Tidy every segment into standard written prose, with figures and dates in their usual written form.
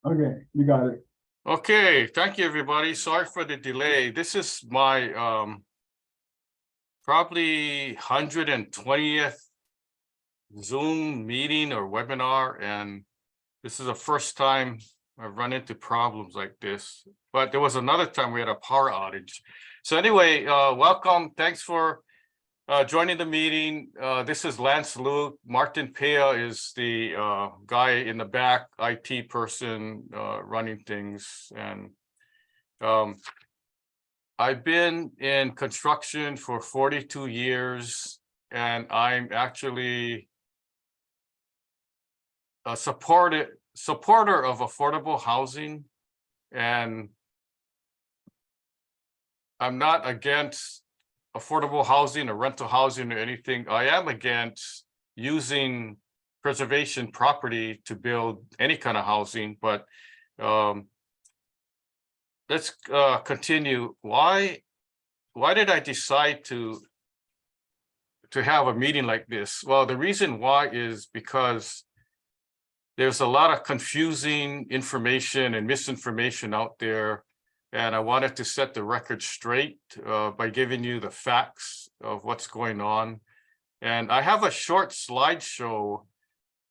Okay, you got it. Okay, thank you, everybody. Sorry for the delay. This is my probably 120th Zoom meeting or webinar, and this is the first time I've run into problems like this. But there was another time we had a power outage. So anyway, welcome. Thanks for joining the meeting. This is Lance Luke. Martin Pea is the guy in the back, IT person running things. And I've been in construction for 42 years, and I'm actually a supporter of affordable housing. And I'm not against affordable housing or rental housing or anything. I am against using preservation property to build any kind of housing, but let's continue. Why did I decide to have a meeting like this? Well, the reason why is because there's a lot of confusing information and misinformation out there, and I wanted to set the record straight by giving you the facts of what's going on. And I have a short slideshow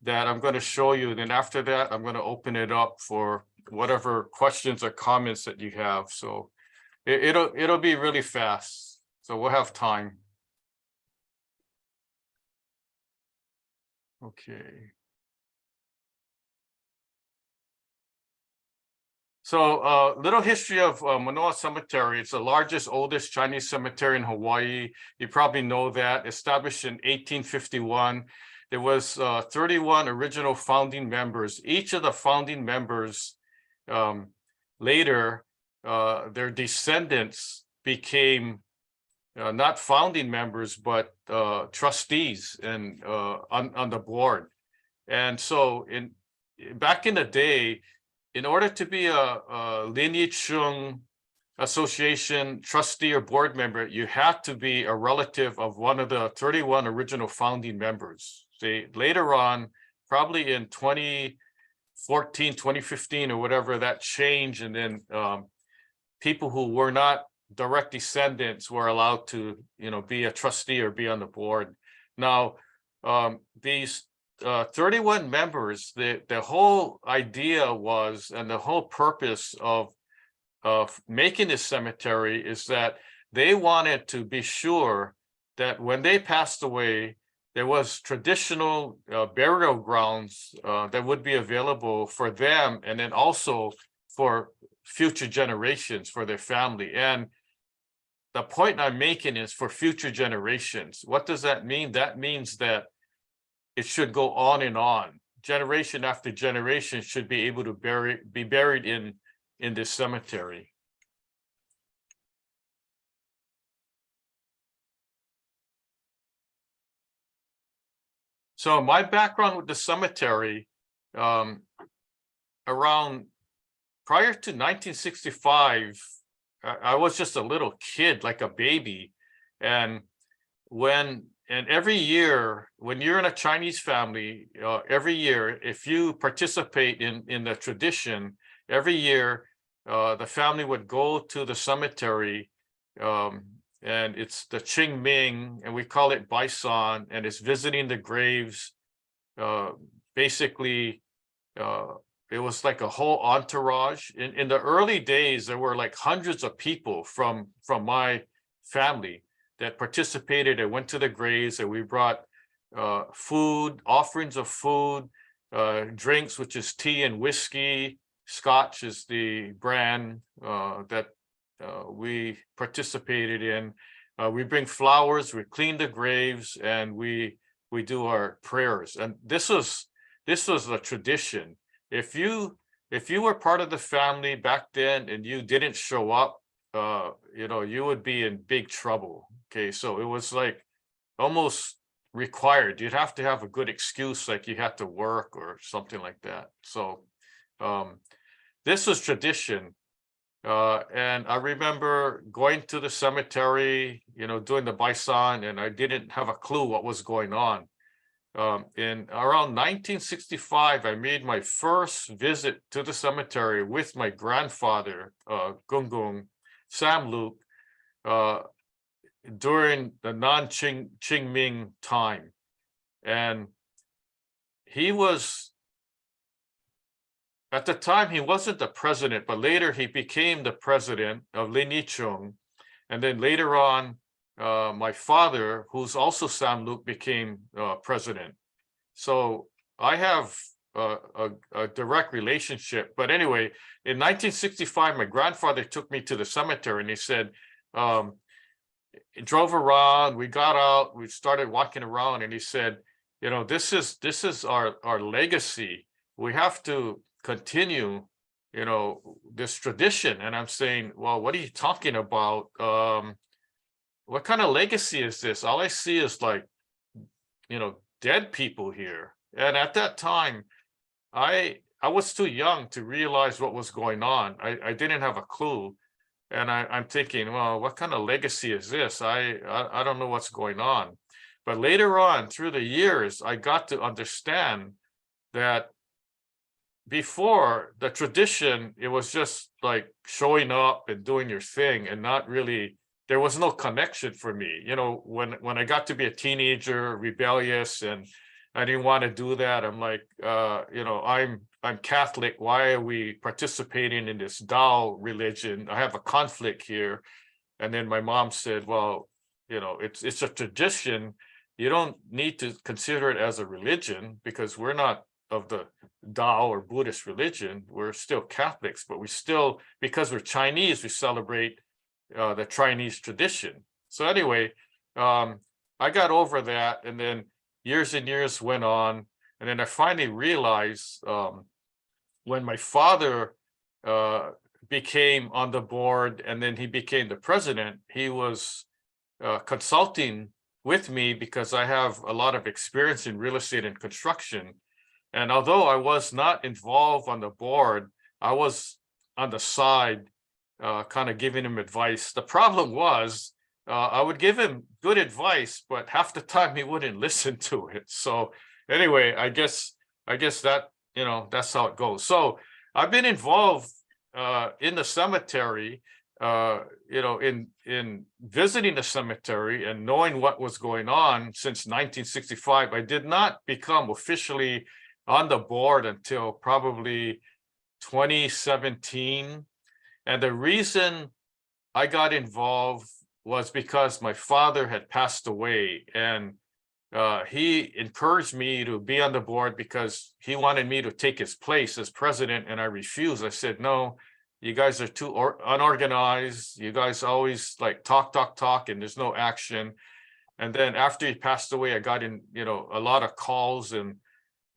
that I'm going to show you. Then after that, I'm going to open it up for whatever questions or comments that you have. So it'll be really fast. So we'll have time. Okay. So little history of Manoa Cemetery. It's the largest, oldest Chinese cemetery in Hawaii. You probably know that. Established in 1851. There was 31 original founding members. Each of the founding members later, their descendants became not founding members, but trustees and on the board. And so back in the day, in order to be a lineage Chung association trustee or board member, you have to be a relative of one of the 31 original founding members. Later on, probably in 2014, 2015 or whatever, that changed, and then people who were not direct descendants were allowed to, be a trustee or be on the board. Now, these 31 members, the whole idea was, and the whole purpose of making this cemetery is that they wanted to be sure that when they passed away, there was traditional burial grounds that would be available for them, and then also for future generations, for their family. And the point I'm making is for future generations. What does that mean? That means that it should go on and on. Generation after generation should be able to be buried in this cemetery. So my background with the cemetery, around prior to 1965, I was just a little kid, like a baby. And every year, when you're in a Chinese family, every year, if you participate in the tradition, every year, the family would go to the cemetery, and it's the Qingming, and we call it Baisan, and it's visiting the graves. Basically, it was like a whole entourage. In the early days, there were like hundreds of people from my family that participated and went to the graves, and we brought food, offerings of food, drinks, which is tea and whiskey. Scotch is the brand that we participated in. We bring flowers, we clean the graves, and we do our prayers. And this was a tradition. If you were part of the family back then and you didn't show up, you would be in big trouble. Okay, so it was like almost required. You'd have to have a good excuse, like you had to work or something like that. So this was tradition. And I remember going to the cemetery, doing the baisan, and I didn't have a clue what was going on. In around 1965, I made my first visit to the cemetery with my grandfather, Gung Sam Luke, during the non-Qingming time. And he was, at the time, he wasn't the president, but later he became the president of Lin Yicheng. And then later on, my father, who's also Sam Luke, became president. So I have a direct relationship. But anyway, in 1965, my grandfather took me to the cemetery and he said, he drove around, we got out, we started walking around, and he said, this is our legacy. We have to continue, this tradition. And I'm saying, well, what are you talking about? What kind of legacy is this? All I see is like, dead people here. And at that time, I was too young to realize what was going on. I didn't have a clue. And I'm thinking, well, what kind of legacy is this? I don't know what's going on. But later on, through the years, I got to understand that before the tradition, it was just like showing up and doing your thing and not really, there was no connection for me. When I got to be a teenager, rebellious, and I didn't want to do that. I'm like, I'm Catholic. Why are we participating in this Tao religion? I have a conflict here. And then my mom said, well, it's a tradition. You don't need to consider it as a religion because we're not of the Tao or Buddhist religion. We're still Catholics, but we still, because we're Chinese, we celebrate the Chinese tradition. So anyway, I got over that, and then years and years went on, and then I finally realized when my father became on the board and then he became the president, he was consulting with me because I have a lot of experience in real estate and construction. And although I was not involved on the board, I was on the side kind of giving him advice. The problem was I would give him good advice, but half the time he wouldn't listen to it. So anyway, I guess that, that's how it goes. So I've been involved in the cemetery, in visiting the cemetery and knowing what was going on since 1965. I did not become officially on the board until probably 2017. And the reason I got involved was because my father had passed away, and he encouraged me to be on the board because he wanted me to take his place as president, and I refused. I said, no, you guys are too unorganized. You guys always like talk, and there's no action. And then after he passed away, I got in, a lot of calls and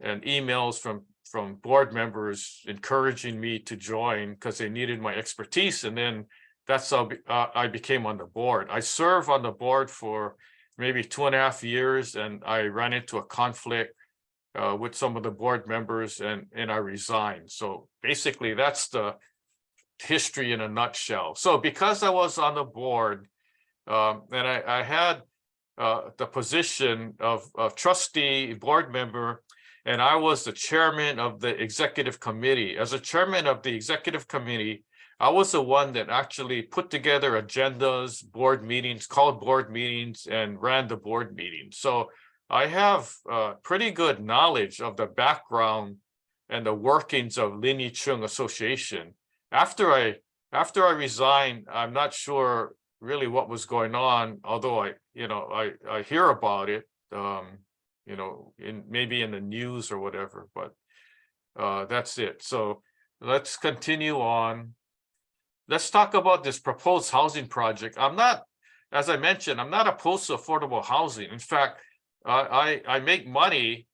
emails from board members encouraging me to join because they needed my expertise. And then that's how I became on the board. I served on the board for maybe 2.5 years, and I ran into a conflict with some of the board members, and I resigned. So basically, that's the history in a nutshell. So because I was on the board, and I had the position of trustee, board member, and I was the chairman of the executive committee. As a chairman of the executive committee, I was the one that actually put together agendas, board meetings, called board meetings, and ran the board meetings. So I have pretty good knowledge of the background and the workings of Lin Yicheng Association. After I resigned, I'm not sure really what was going on, although I hear about it, maybe in the news or whatever, but that's it. So let's continue on. Let's talk about this proposed housing project. As I mentioned, I'm not opposed to affordable housing. In fact, I make money.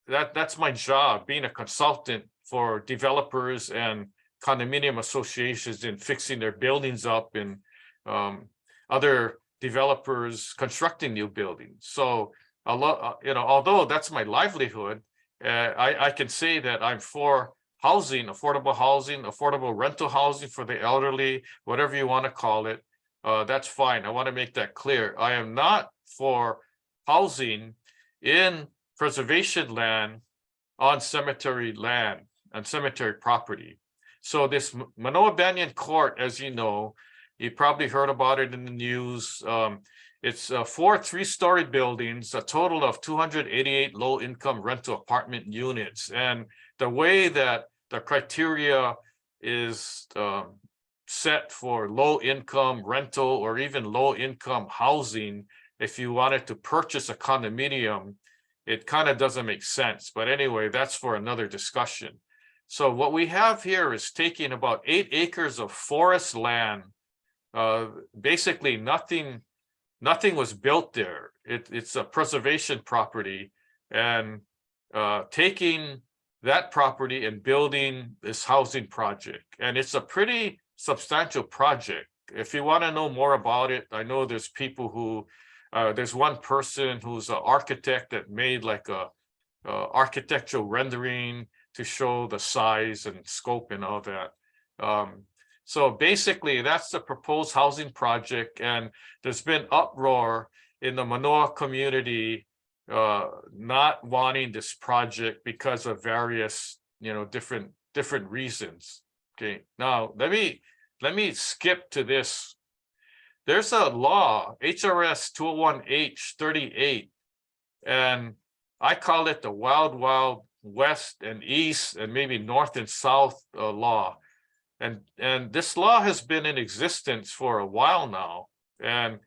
That's my job, being a consultant for developers and condominium associations in fixing their buildings up, and other developers constructing new buildings. So although that's my livelihood, I can say that I'm for housing, affordable rental housing for the elderly, whatever you want to call it. That's fine. I want to make that clear. I am not for housing in preservation land on cemetery land and cemetery property. So this Manoa Banyan Court, as you know, you probably heard about it in the news. It's 4 3-story buildings, a total of 288 low-income rental apartment units. And the way that the criteria is set for low-income rental or even low-income housing, if you wanted to purchase a condominium, it kind of doesn't make sense. But anyway, that's for another discussion. So what we have here is taking about 8 acres of forest land. Basically, nothing was built there. It's a preservation property, and taking that property and building this housing project. And it's a pretty substantial project. If you want to know more about it, I know there's people who, there's one person who's an architect that made like a architectural rendering to show the size and scope and all that. So basically, that's the proposed housing project, and there's been uproar in the Manoa community not wanting this project because of various, different reasons. Okay, now let me skip to this. There's a law, HRS 201H38, and I call it the Wild Wild West and East and maybe North and South law. And this law has been in existence for a while now. And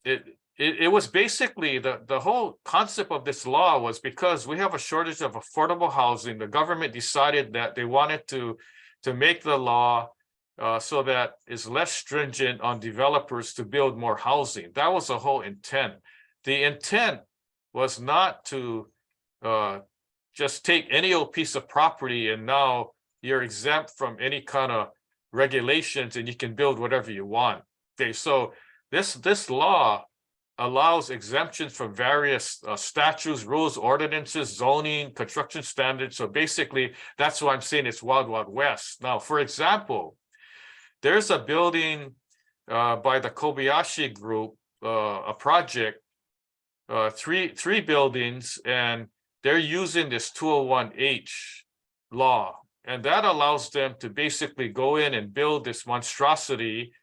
it was basically the whole concept of this law was because we have a shortage of affordable housing. The government decided that they wanted to make the law so that it's less stringent on developers to build more housing. That was the whole intent. The intent was not to just take any old piece of property and now you're exempt from any kind of regulations and you can build whatever you want. Okay, so this law allows exemptions from various statutes, rules, ordinances, zoning, construction standards. So basically, that's why I'm saying it's Wild Wild West. Now, for example, there's a building by the Kobayashi Group, a project, three buildings, and they're using this 201H law. And that allows them to basically go in and build this monstrosity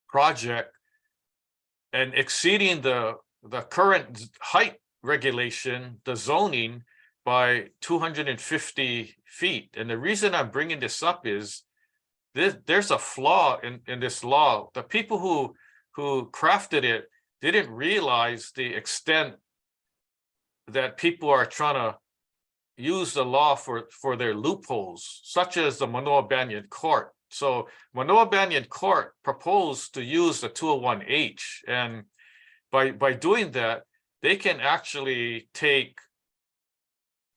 project and exceeding the current height regulation, the zoning, by 250 feet. And the reason I'm bringing this up is there's a flaw in this law. The people who crafted it didn't realize the extent that people are trying to use the law for their loopholes, such as the Manoa Banyan Court. So Manoa Banyan Court proposed to use the 201H, and by doing that, they can actually take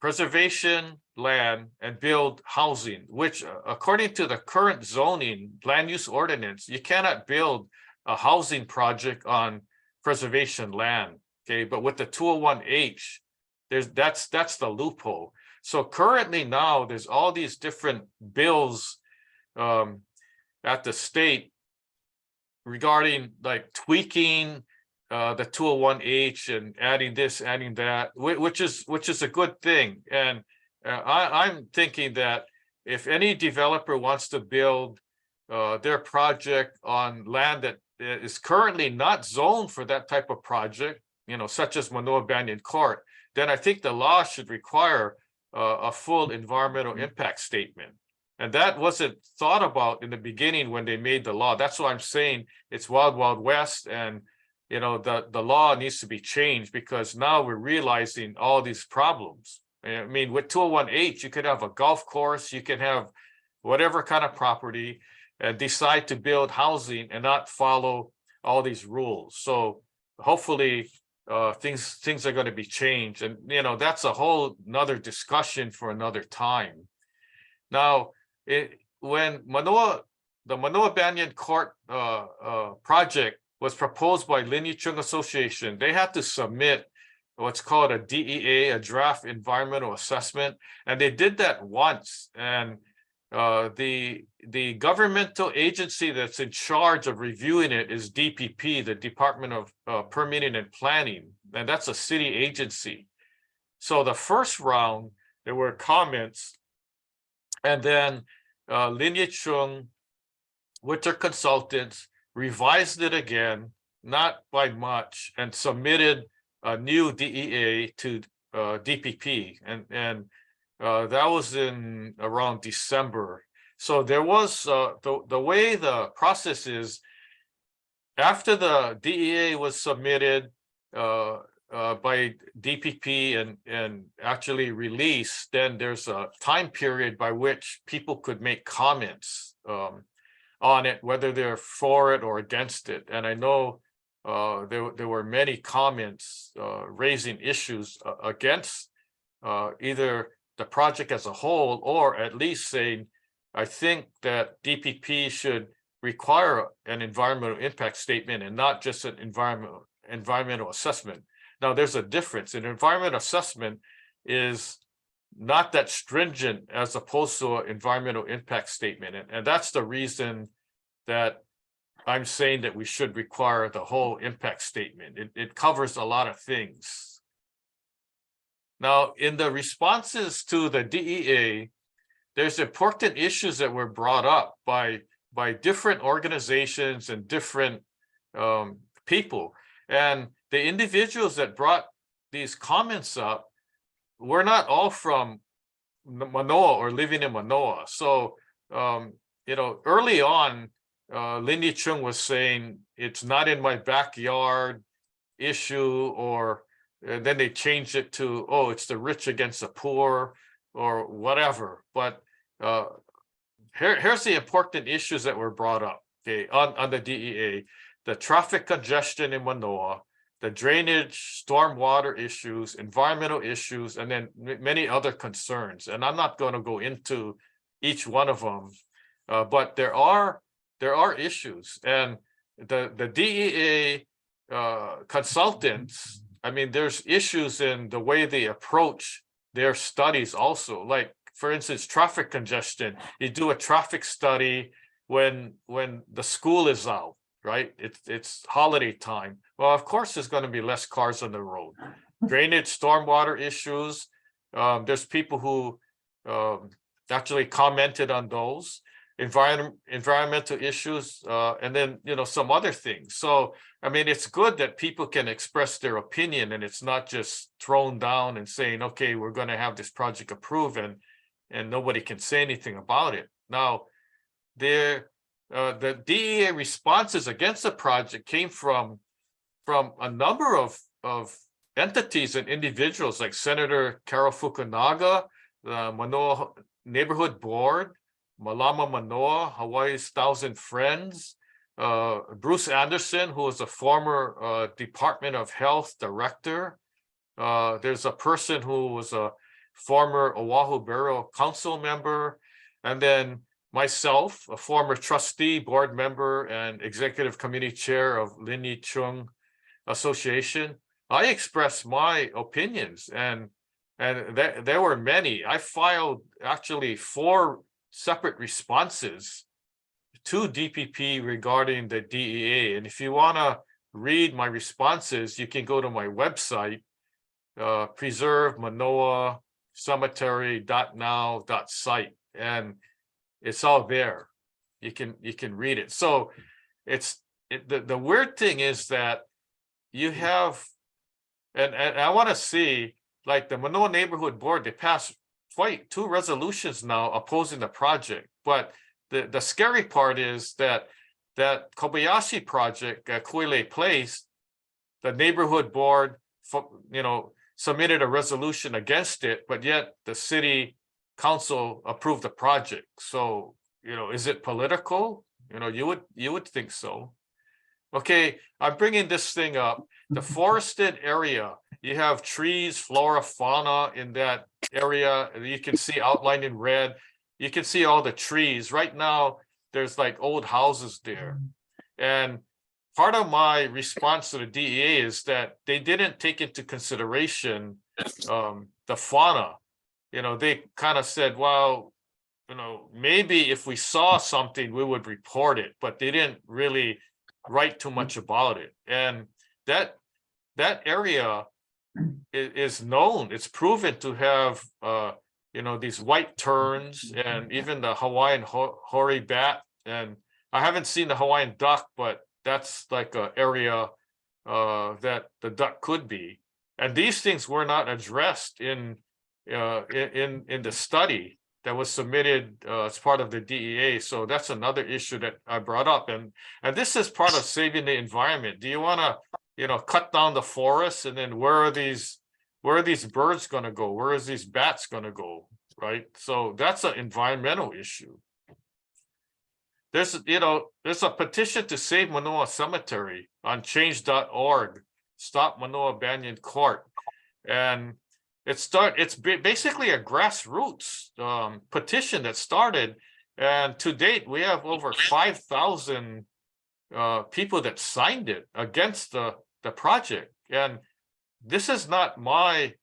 preservation land and build housing, which according to the current zoning land use ordinance, you cannot build a housing project on preservation land. Okay, but with the 201H, that's the loophole. So currently now there's all these different bills at the state regarding like tweaking the 201H and adding this, adding that, which is a good thing. And I'm thinking that if any developer wants to build their project on land that is currently not zoned for that type of project, such as Manoa Banyan Court, then I think the law should require a full environmental impact statement. And that wasn't thought about in the beginning when they made the law. That's why I'm saying it's Wild Wild West, and the law needs to be changed because now we're realizing all these problems. I mean, with 201H, you could have a golf course, you can have whatever kind of property and decide to build housing and not follow all these rules. So hopefully things are going to be changed, and that's a whole nother discussion for another time. Now, when the Manoa Banyan Court project was proposed by Lineage Chung Association, they had to submit what's called a DEA, a draft environmental assessment, and they did that once. And the governmental agency that's in charge of reviewing it is DPP, the Department of Permitting and Planning, and that's a city agency. So the first round, there were comments, and then Lin Yi-chung, with their consultants, revised it again, not by much, and submitted a new DEA to DPP, and that was in around December. So there was the way the process is, after the DEA was submitted by DPP and actually released, then there's a time period by which people could make comments on it, whether they're for it or against it. And I know there were many comments raising issues against either the project as a whole, or at least saying, I think that DPP should require an environmental impact statement and not just an environmental assessment. Now, there's a difference. An environmental assessment is not that stringent as opposed to an environmental impact statement. And that's the reason that I'm saying that we should require the whole impact statement. It covers a lot of things. Now, in the responses to the DEA, there's important issues that were brought up by different organizations and different people. And the individuals that brought these comments up were not all from Manoa or living in Manoa. So, early on, Lin Yi-chung was saying, it's not in my backyard issue, or then they changed it to, oh, it's the rich against the poor or whatever. But here's the important issues that were brought up, okay, on the DEA: the traffic congestion in Manoa, the drainage, stormwater issues, environmental issues, and then many other concerns. And I'm not going to go into each one of them, but there are issues. And the DEA consultants, I mean, there's issues in the way they approach their studies also. Like, for instance, traffic congestion. You do a traffic study when the school is out, right? It's holiday time. Well, of course, there's going to be less cars on the road. Drainage, stormwater issues. There's people who actually commented on those. Environmental issues, and then some other things. So I mean, it's good that people can express their opinion, and it's not just thrown down and saying, okay, we're going to have this project approved, and nobody can say anything about it. Now, the DEA responses against the project came from a number of entities and individuals, like Senator Carol Fukunaga, the Manoa Neighborhood Board, Malama Manoa, Hawaii's Thousand Friends, Bruce Anderson, who was a former Department of Health director. There's a person who was a former Oahu Burial Council member, and then myself, a former trustee, board member, and executive committee chair of Lin Yi-chung Association. I expressed my opinions, and there were many. I filed actually 4 separate responses to DPP regarding the DEA. And if you want to read my responses, you can go to my website, preservemanoacemetery.now.site, and it's all there. You can read it. So the weird thing is that you have, and I want to see, like the Manoa Neighborhood Board, they passed 2 resolutions now opposing the project. But the scary part is that Kobayashi project at Kuile Place, the neighborhood board, submitted a resolution against it, but yet the city council approved the project. So, is it political? You would think so. Okay, I'm bringing this thing up. The forested area, you have trees, flora, fauna in that area. You can see outlined in red. You can see all the trees. Right now, there's like old houses there. And part of my response to the DEA is that they didn't take into consideration the fauna. They kind of said, well, maybe if we saw something, we would report it, but they didn't really write too much about it. And that area is known. It's proven to have these white terns, and even the Hawaiian hoary bat. And I haven't seen the Hawaiian duck, but that's like an area that the duck could be. And these things were not addressed in the study that was submitted as part of the DEA. So that's another issue that I brought up. And this is part of saving the environment. Do you want to, cut down the forest, and then where are these birds going to go? Where is these bats going to go? Right. So that's an environmental issue. There's a petition to save Manoa Cemetery on change.org, Stop Manoa Banyan Court. And it's basically a grassroots petition that started. And to date, we have over 5,000 people that signed it against the project. And this is not my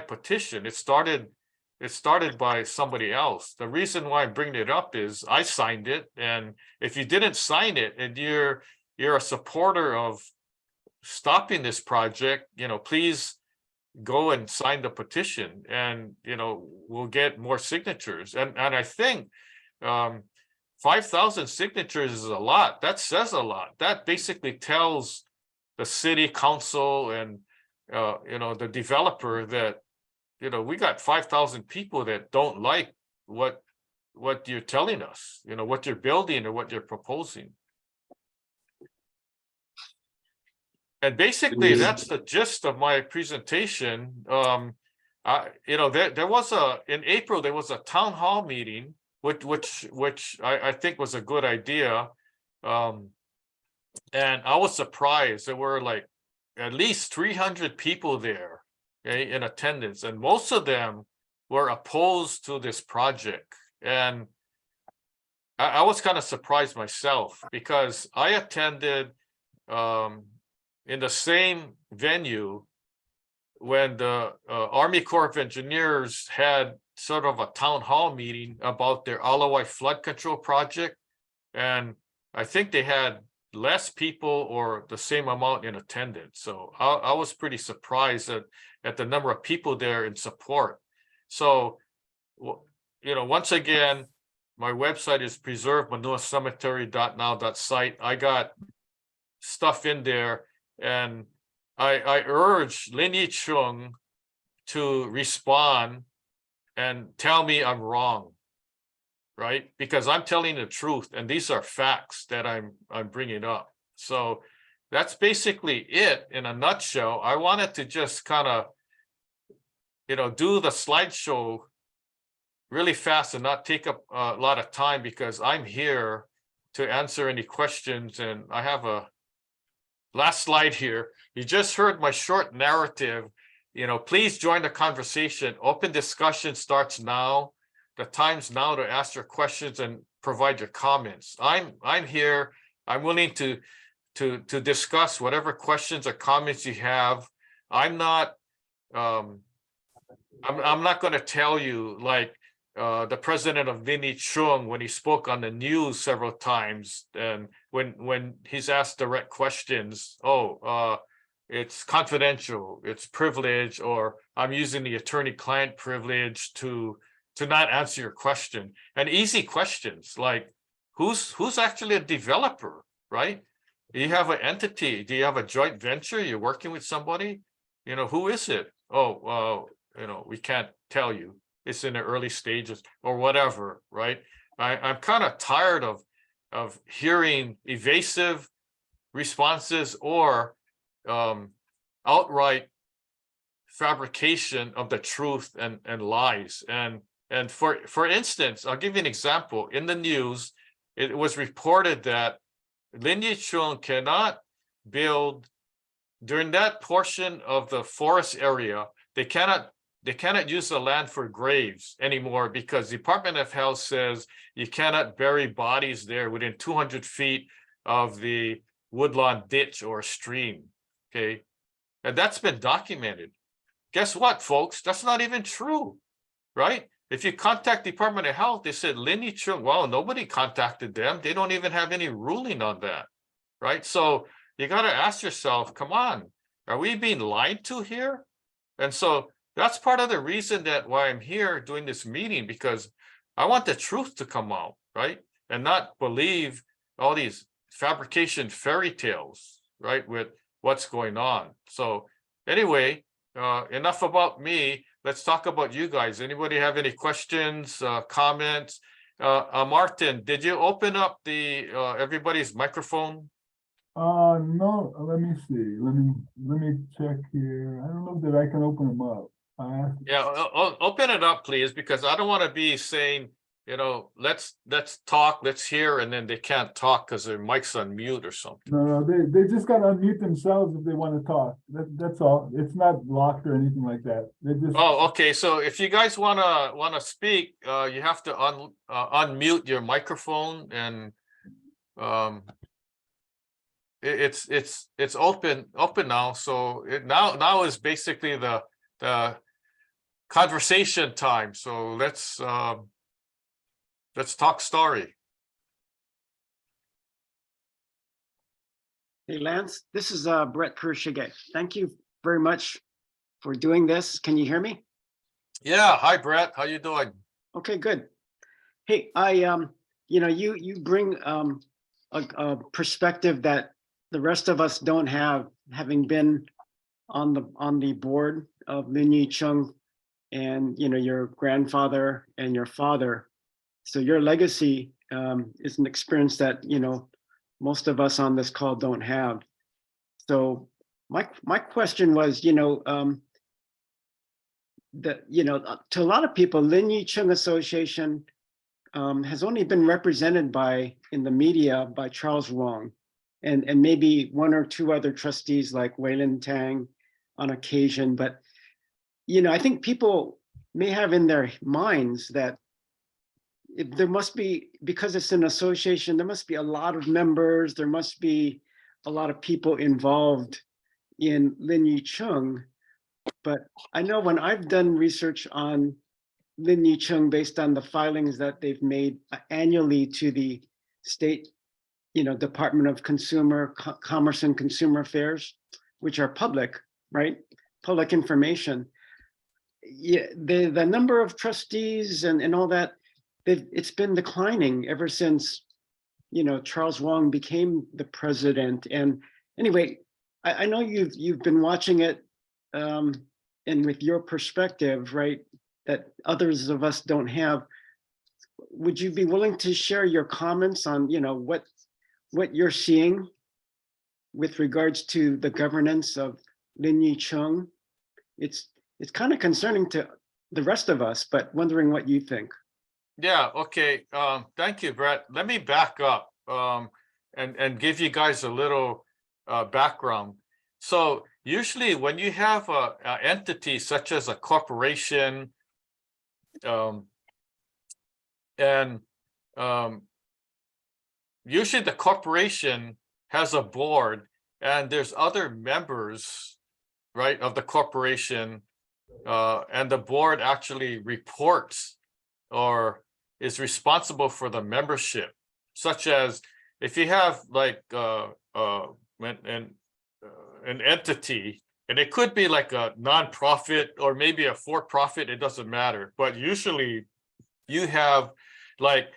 petition. It started by somebody else. The reason why I'm bringing it up is I signed it. And if you didn't sign it and you're a supporter of stopping this project, please go and sign the petition, and we'll get more signatures. And I think 5,000 signatures is a lot. That says a lot. That basically tells the city council and the developer that we got 5,000 people that don't like what you're telling us, what you're building or what you're proposing. And basically, that's the gist of my presentation. There was in April, there was a town hall meeting, which I think was a good idea. And I was surprised. There were like at least 300 people there, okay, in attendance, and most of them were opposed to this project. And I was kind of surprised myself, because I attended in the same venue when the Army Corps of Engineers had sort of a town hall meeting about their Alawai flood control project. And I think they had less people or the same amount in attendance. So I was pretty surprised at the number of people there in support. So, once again, my website is preservemanoacemetery.now.site. I got stuff in there. And I urge Lin Yi-chung to respond and tell me I'm wrong, right? Because I'm telling the truth, and these are facts that I'm bringing up. So that's basically it in a nutshell. I wanted to just kind of, do the slideshow really fast and not take up a lot of time, because I'm here to answer any questions. And I have a last slide here. You just heard my short narrative. Please join the conversation. Open discussion starts now. The time's now to ask your questions and provide your comments. I'm here. I'm willing to discuss whatever questions or comments you have. I'm not going to tell you like the president of Lin Yi-chung when he spoke on the news several times, and when he's asked direct questions, it's confidential, it's privilege, or I'm using the attorney-client privilege to not answer your question. And easy questions like who's actually a developer, right? Do you have an entity? Do you have a joint venture? You're working with somebody? Who is it? We can't tell you. It's in the early stages or whatever, right? I'm kind of tired of hearing evasive responses or outright fabrication of the truth and lies. And for instance, I'll give you an example. In the news, it was reported that Lin Yi-chung cannot build during that portion of the forest area. They cannot use the land for graves anymore, because the Department of Health says you cannot bury bodies there within 200 feet of the woodlawn ditch or stream. Okay. And that's been documented. Guess what, folks? That's not even true, right? if you contact Department of Health, they said Lin Chung, well, nobody contacted them. They don't even have any ruling on that, right? So you got to ask yourself, come on, are we being lied to here? And so that's part of the reason that why I'm here doing this meeting, because I want the truth to come out, right? And not believe all these fabrication fairy tales, right, with what's going on. So anyway, enough about me. Let's talk about you guys. Anybody have any questions, comments? Martin, did you open up the everybody's microphone? No, let me see. Let me check here. I don't know that I can open them up. Yeah, open it up, please, because I don't want to be saying, let's talk, let's hear, and then they can't talk because their mic's on mute or something. No, they just gotta unmute themselves if they want to talk. That's all. It's not locked or anything like that. They just. Oh, okay. So if you guys wanna speak, you have to unmute your microphone, and it's open now. So now is basically the conversation time. So let's talk story. Hey, Lance, this is Brett Kurshige. Thank you very much for doing this. Can you hear me? Yeah. Hi, Brett. How you doing? Okay, good. Hey, you bring a perspective that the rest of us don't have, having been on the board of Lin Chung, and your grandfather and your father. So your legacy is an experience that most of us on this call don't have. So my question was, to a lot of people, Lin Chung Association has only been represented in the media by Charles Wong, and maybe one or two other trustees like Weilin Tang on occasion. But I think people may have in their minds that there must be, because it's an association, there must be a lot of members, there must be a lot of people involved in Lin Chung. But I know when I've done research on Lin Chung based on the filings that they've made annually to the state, Department of Commerce and Consumer Affairs, which are public, right? Public information. Yeah, the number of trustees and all that, it's been declining ever since Charles Wong became the president. And anyway, I know you've been watching it, and with your perspective, right, that others of us don't have. Would you be willing to share your comments on what you're seeing with regards to the governance of Lin Chung? It's kind of concerning to the rest of us, but wondering what you think. Yeah, okay. Thank you, Brett. Let me back up and give you guys a little background. So usually when you have a entity such as a corporation, usually the corporation has a board, and there's other members, right, of the corporation, and the board actually reports or is responsible for the membership, such as if you have like an entity, and it could be like a nonprofit or maybe a for-profit, it doesn't matter. But usually you have, like,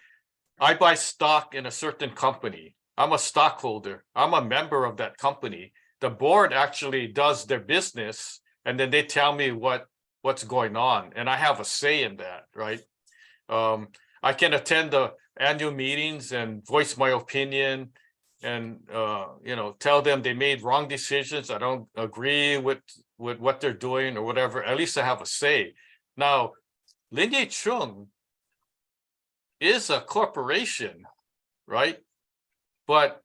I buy stock in a certain company. I'm a stockholder. I'm a member of that company. The board actually does their business, and then they tell me what's going on, and I have a say in that, right? I can attend the annual meetings and voice my opinion, and tell them they made wrong decisions. I don't agree with what they're doing or whatever. At least I have a say. Now, Lin Chung is a corporation, right? But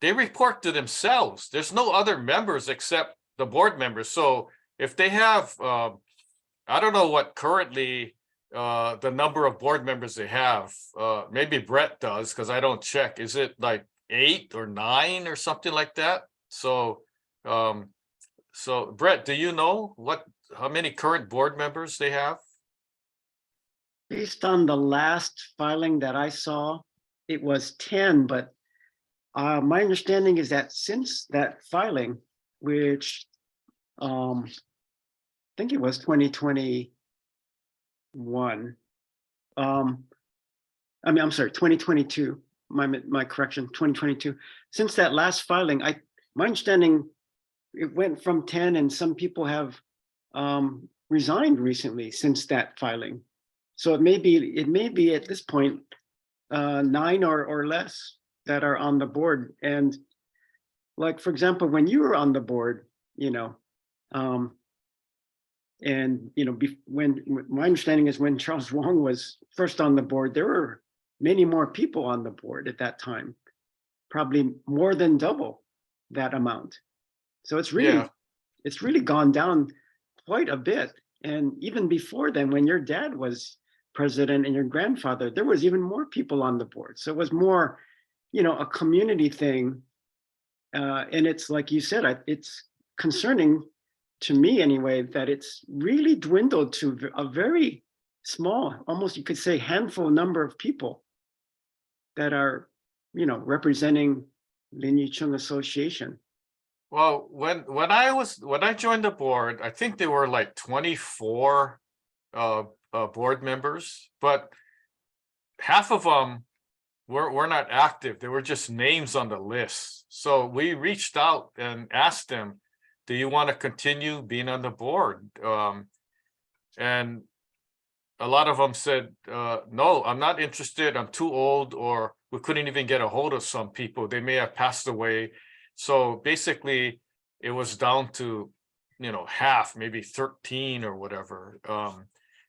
they report to themselves. There's no other members except the board members. So if they have, I don't know what currently the number of board members they have. Maybe Brett does, because I don't check. Is it like 8 or 9 or something like that? So Brett, do you know how many current board members they have? Based on the last filing that I saw, it was 10, but my understanding is that since that filing, which I think it was 2021, I'm sorry, 2022, my correction, 2022. Since that last filing, my understanding, it went from 10 and some people have resigned recently since that filing. So it may be at this point 9 or less that are on the board. And like, for example, when you were on the board, and when my understanding is when Charles Wong was first on the board, there were many more people on the board at that time, probably more than double that amount. So it's really gone down quite a bit. And even before then, when your dad was president and your grandfather, there was even more people on the board. So it was more, a community thing. And it's like you said, it's concerning to me anyway, that it's really dwindled to a very small, almost you could say handful number of people that are, representing Lin Yicheng Association. Well, when I joined the board, I think there were like 24 board members, but half of them were not active. They were just names on the list. So we reached out and asked them, do you want to continue being on the board? And a lot of them said, no, I'm not interested. I'm too old, or we couldn't even get a hold of some people. They may have passed away. So basically, it was down to, half, maybe 13 or whatever.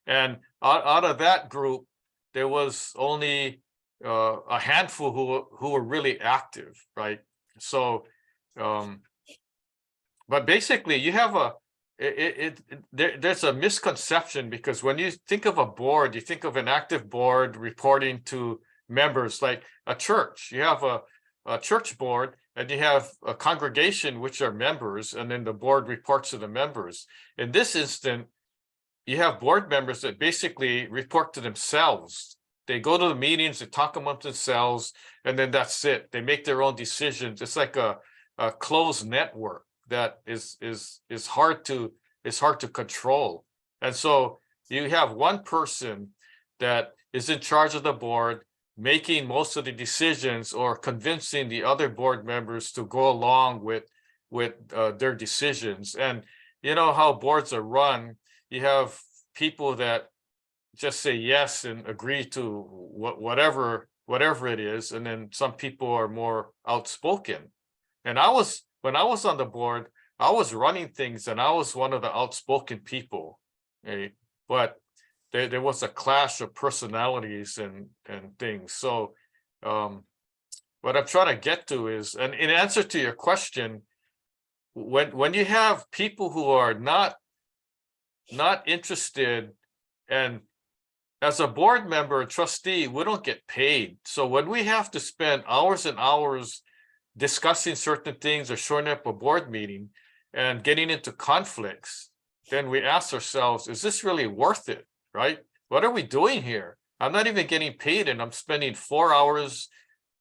And out of that group, there was only a handful who were really active, right? So, but basically, you have there's a misconception, because when you think of a board, you think of an active board reporting to members, like a church. You have a church board, and you have a congregation, which are members, and then the board reports to the members. In this instant, you have board members that basically report to themselves. They go to the meetings, they talk amongst themselves, and then that's it. They make their own decisions. It's like a closed network that is hard to control. And so you have one person that is in charge of the board, making most of the decisions, or convincing the other board members to go along with their decisions. And you know how boards are run. You have people that just say yes and agree to whatever it is, and then some people are more outspoken. And when I was on the board, I was running things, and I was one of the outspoken people. Okay? But there was a clash of personalities and things. So what I'm trying to get to is, and in answer to your question, when you have people who are not interested, and as a board member, a trustee, we don't get paid. So when we have to spend hours and hours discussing certain things or showing up a board meeting and getting into conflicts, then we ask ourselves, is this really worth it, right? What are we doing here? I'm not even getting paid, and I'm spending 4 hours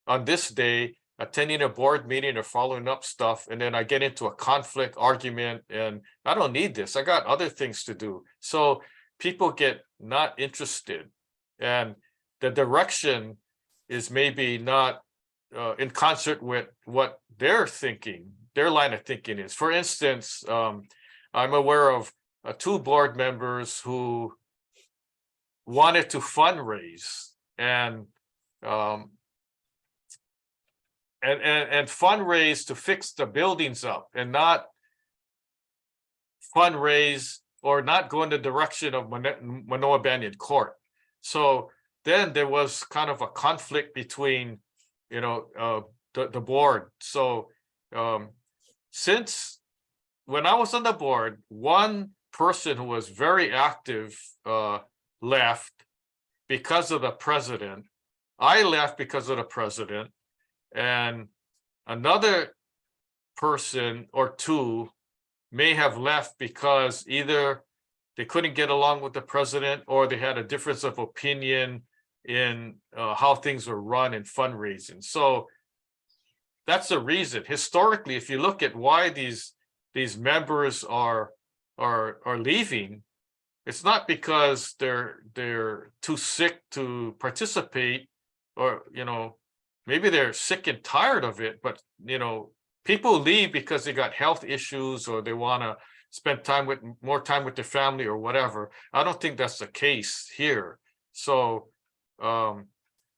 on this day attending a board meeting or following up stuff, and then I get into a conflict argument, and I don't need this. I got other things to do. So people get not interested, and the direction is maybe not in concert with what they're thinking, their line of thinking is. For instance, I'm aware of 2 board members who wanted to fundraise and fundraise to fix the buildings up, and not fundraise or not go in the direction of Manoa Banyan Court. So then there was kind of a conflict between, the board. So since when I was on the board, one person who was very active left because of the president. I left because of the president, and another person or two may have left because either they couldn't get along with the president, or they had a difference of opinion in how things were run in fundraising. So that's the reason. Historically, if you look at why these members are leaving, it's not because they're too sick to participate, or maybe they're sick and tired of it, but people leave because they got health issues, or they want to spend more time with their family or whatever. I don't think that's the case here. So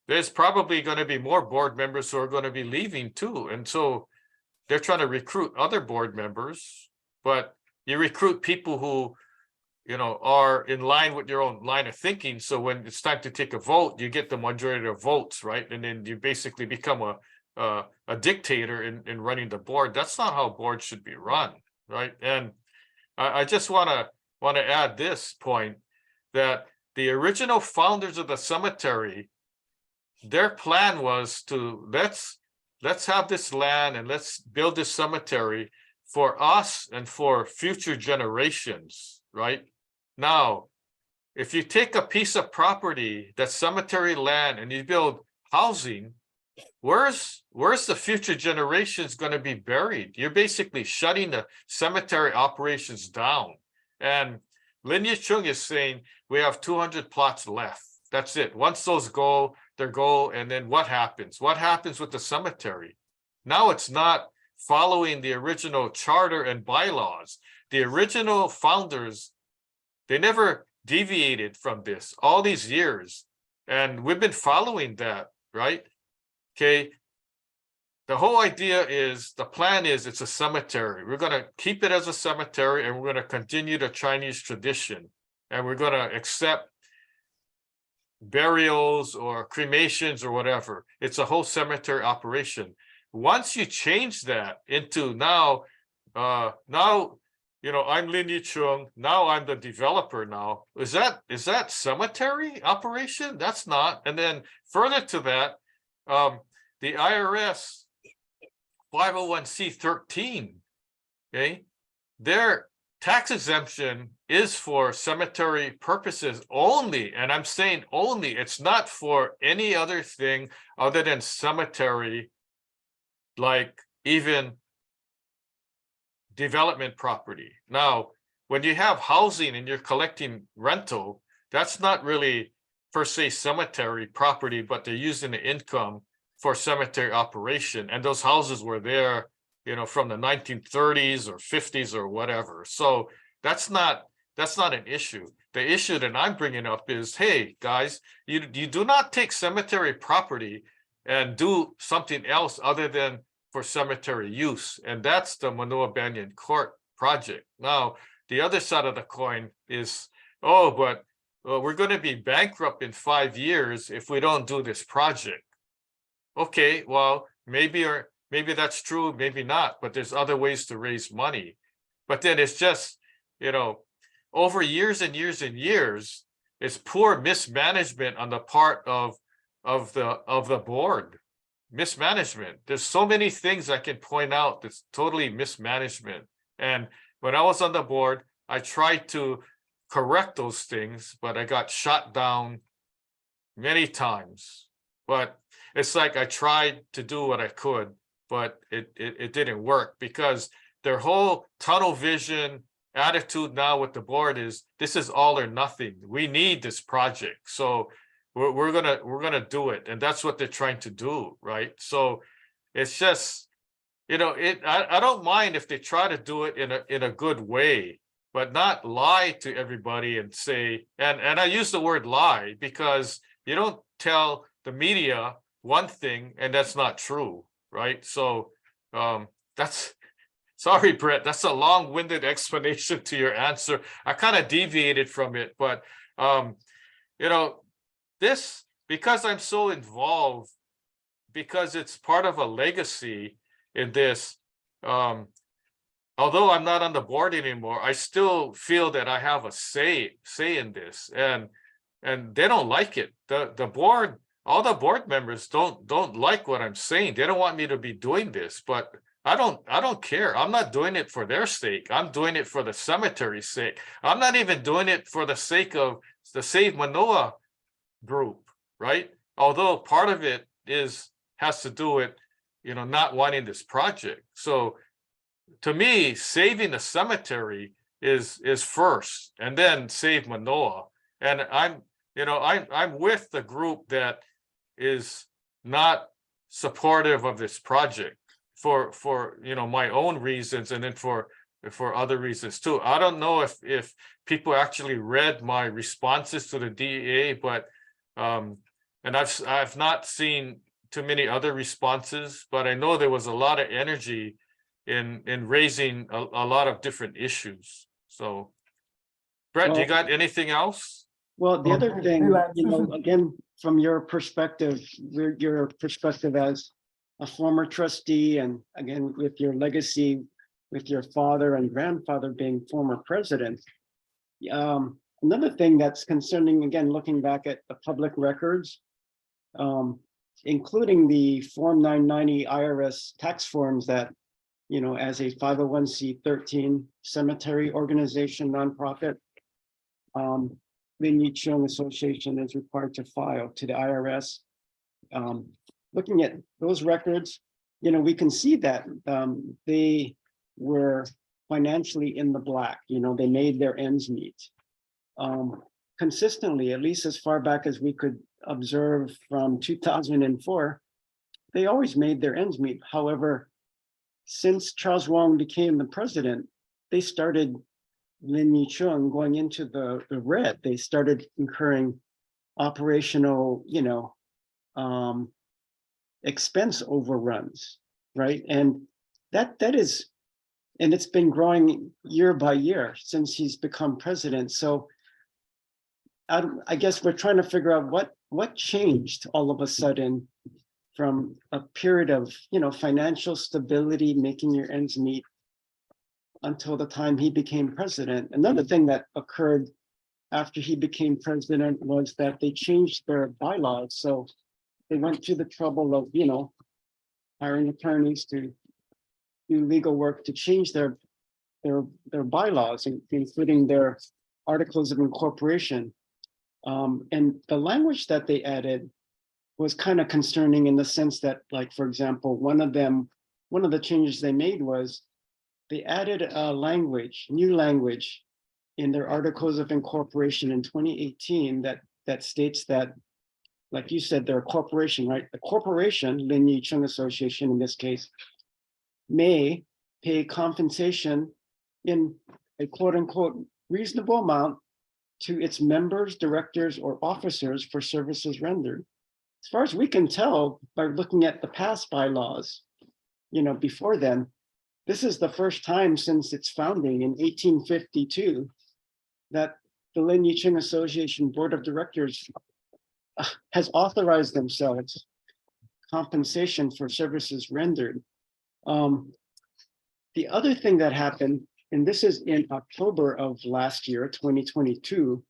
there's probably going to be more board members who are going to be leaving too. And so they're trying to recruit other board members, but you recruit people who, are in line with your own line of thinking. So when it's time to take a vote, you get the majority of votes, right? And then you basically become a dictator in running the board. That's not how boards should be run, right? And I just want to add this point, that the original founders of the cemetery, their plan was to let's have this land and let's build this cemetery for us and for future generations, right? Now, if you take a piece of property, that's cemetery land, and you build housing, where's the future generations going to be buried? You're basically shutting the cemetery operations down. And Lin Yichung is saying we have 200 plots left. That's it. Once those go, they go. And then what happens? What happens with the cemetery? Now it's not following the original charter and bylaws. The original founders, they never deviated from this all these years. And we've been following that, right? Okay. The whole idea is, the plan is, it's a cemetery. We're going to keep it as a cemetery, and we're going to continue the Chinese tradition. And we're going to accept burials or cremations or whatever. It's a whole cemetery operation. Once you change that into now, I'm Lin Yichung, now I'm the developer now. Is that cemetery operation? That's not. And then further to that, the IRS 501c13, okay, their tax exemption is for cemetery purposes only. And I'm saying only, it's not for any other thing other than cemetery, like even development property. Now, when you have housing and you're collecting rental, that's not really per se cemetery property, but they're using the income for cemetery operation. And those houses were there, from the 1930s or 50s or whatever. So that's not an issue. The issue that I'm bringing up is, hey guys, you do not take cemetery property and do something else other than for cemetery use. And that's the Manoa Banyan Court project. Now, the other side of the coin is, but we're going to be bankrupt in 5 years if we don't do this project. Okay, well, maybe that's true, maybe not, but there's other ways to raise money. But then it's just, over years and years and years, it's poor mismanagement on the part of the board. Mismanagement. There's so many things I can point out that's totally mismanagement. And when I was on the board, I tried to correct those things, but I got shot down many times. But it's like I tried to do what I could, but it didn't work, because their whole tunnel vision attitude now with the board is, this is all or nothing. We need this project. So we're gonna do it. And that's what they're trying to do, right? So it's just, I don't mind if they try to do it in a good way, but not lie to everybody and say, and I use the word lie because you don't tell the media one thing and that's not true, right? So sorry, Brett, that's a long-winded explanation to your answer. I kind of deviated from it, but this, because I'm so involved, because it's part of a legacy in this, although I'm not on the board anymore, I still feel that I have a say in this, and they don't like it. The board, all the board members don't like what I'm saying. They don't want me to be doing this, but I don't care. I'm not doing it for their sake. I'm doing it for the cemetery's sake. I'm not even doing it for the sake of the Save Manoa group, right? Although part of it has to do with, not wanting this project. So to me, saving the cemetery is first, and then save Manoa. And I'm with the group that is not supportive of this project for my own reasons, and then for other reasons too. I don't know if people actually read my responses to the DEA, but and I've not seen too many other responses, but I know there was a lot of energy in raising a lot of different issues. So Brett, you Well- got anything else? Well, the other Okay. Hey, thing, Lance, you this know, is- again, from your perspective, your perspective as a former trustee, and again, with your legacy, with your father and grandfather being former president. Another thing that's concerning, again, looking back at the public records, including the Form 990 IRS tax forms that, as a 501c13 cemetery organization, nonprofit, Lin Yicheng Association is required to file to the IRS. Looking at those records, we can see that they were financially in the black. They made their ends meet. Consistently, at least as far back as we could observe from 2004, they always made their ends meet. However, since Charles Wong became the president, they started Lin Yicheng going into the red. They started incurring operational, expense overruns, right? And that is, and it's been growing year by year since he's become president. So I guess we're trying to figure out what changed all of a sudden from a period of, financial stability, making your ends meet, until the time he became president. Another thing that occurred after he became president was that they changed their bylaws. So they went to the trouble of, hiring attorneys to do legal work to change their bylaws, including their articles of incorporation. And the language that they added was kind of concerning in the sense that, like, for example, one of the changes they made was they added a new language in their articles of incorporation in 2018 that states that, like you said, they're a corporation, right? The corporation, Lin Yicheng Association in this case, may pay compensation in a quote unquote reasonable amount to its members, directors, or officers for services rendered. As far as we can tell by looking at the past bylaws, before then, this is the first time since its founding in 1852 that the Lin Yicheng Association Board of Directors has authorized themselves compensation for services rendered. The other thing that happened, and this is in October of last year, 2022,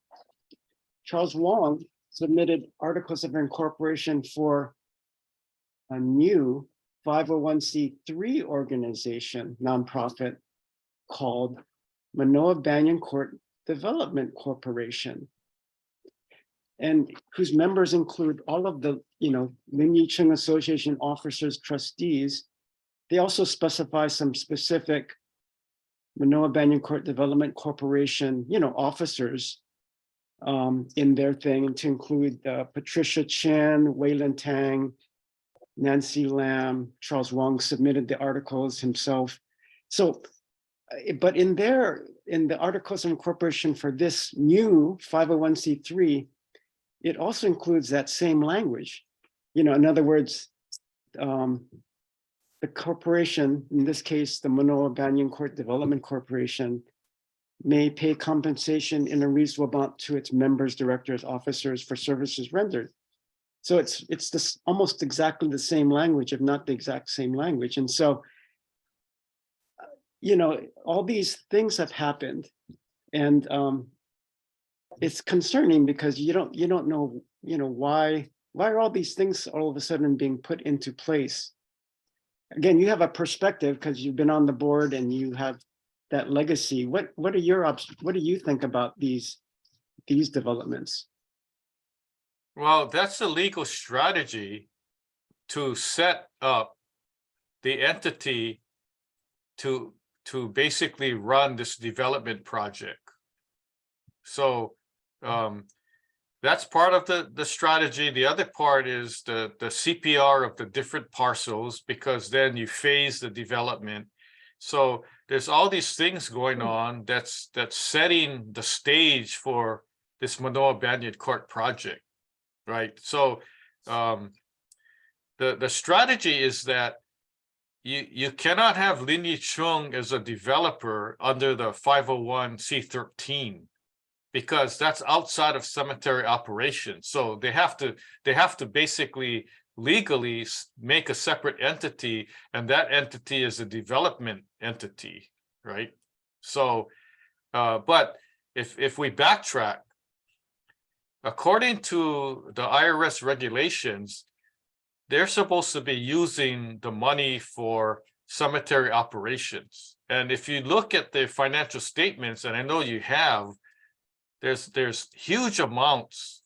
Charles Wong submitted articles of incorporation for a new 501c3 organization, nonprofit, called Manoa Banyan Court Development Corporation, and whose members include all of the, Lin Yicheng Association officers, trustees. They also specify some specific Manoa Banyan Court Development Corporation, officers in their thing, to include Patricia Chan, Wayland Tang, Nancy Lam. Charles Wong submitted the articles himself. So, but in the articles of incorporation for this new 501c3, it also includes that same language. In other words, the corporation, in this case, the Manoa Banyan Court Development Corporation, may pay compensation in a reasonable amount to its members, directors, officers for services rendered. So it's this almost exactly the same language, if not the exact same language. And so, all these things have happened, and it's concerning because you don't know, why are all these things all of a sudden being put into place again, you have a perspective because you've been on the board and you have that legacy. What are your what do you think about these developments? Well, that's a legal strategy to set up the entity to basically run this development project. So that's part of the strategy. The other part is the CPR of the different parcels, because then you phase the development. So there's all these things going on that's setting the stage for this Manoa Banyan Court project, right? So the strategy is that you cannot have Linyi Chung as a developer under the 501c13, because that's outside of cemetery operations. So they have to basically legally make a separate entity, and that entity is a development entity, right? So but if we backtrack, according to the IRS regulations, they're supposed to be using the money for cemetery operations. And if you look at the financial statements, and I know you have, there's huge amounts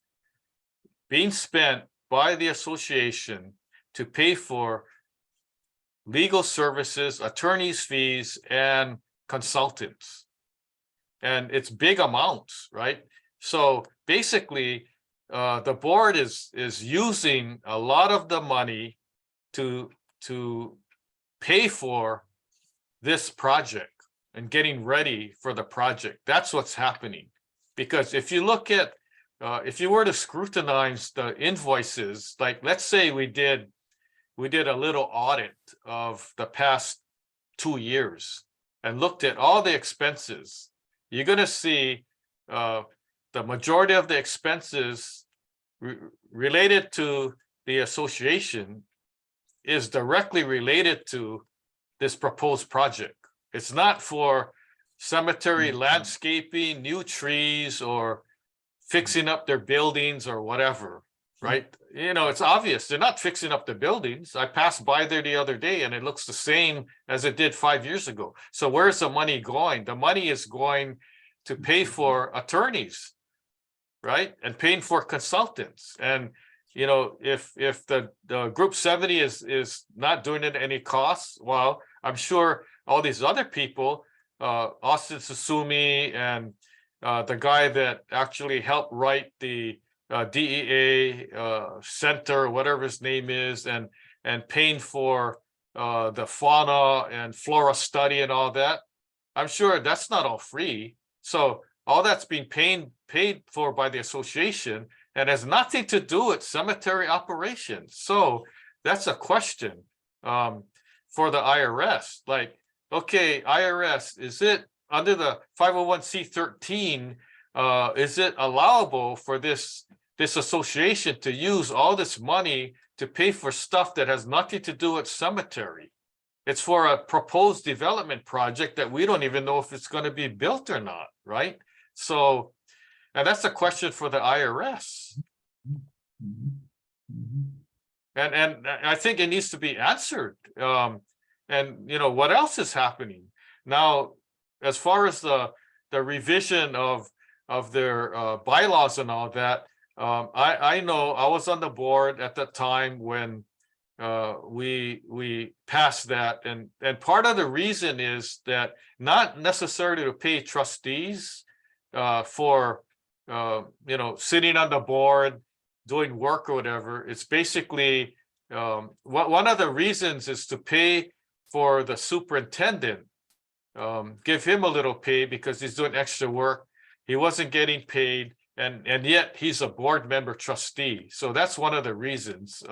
being spent by the association to pay for legal services, attorneys' fees, and consultants. And it's big amounts, right? So basically, the board is using a lot of the money to pay for this project and getting ready for the project. That's what's happening. Because if you look at, if you were to scrutinize the invoices, like let's say we did a little audit of the past 2 years and looked at all the expenses, you're going to see the majority of the expenses related to the association is directly related to this proposed project. It's not for cemetery landscaping, new trees, or fixing up their buildings or whatever, right? You know, it's obvious they're not fixing up the buildings. I passed by there the other day and it looks the same as it did 5 years ago. So where's the money going? The money is going to pay for attorneys, right? And paying for consultants. And you know, if the group 70 is not doing it at any cost, well, I'm sure all these other people, Austin Susumi and the guy that actually helped write the DEA center, whatever his name is, and paying for the fauna and flora study and all that, I'm sure that's not all free. So all that's being paid for by the association and has nothing to do with cemetery operations. So that's a question for the IRS. Like, okay, IRS, is it under the 501c13, is it allowable for this association to use all this money to pay for stuff that has nothing to do with cemetery? It's for a proposed development project that we don't even know if it's going to be built or not, right? So, and that's a question for the IRS. And I think it needs to be answered. And you know, what else is happening now as far as the revision of their bylaws and all that? I know I was on the board at the time when we passed that, and part of the reason is that not necessarily to pay trustees for you know, sitting on the board doing work or whatever. It's basically one of the reasons is to pay for the superintendent, give him a little pay because he's doing extra work. He wasn't getting paid, and yet he's a board member trustee. So that's one of the reasons.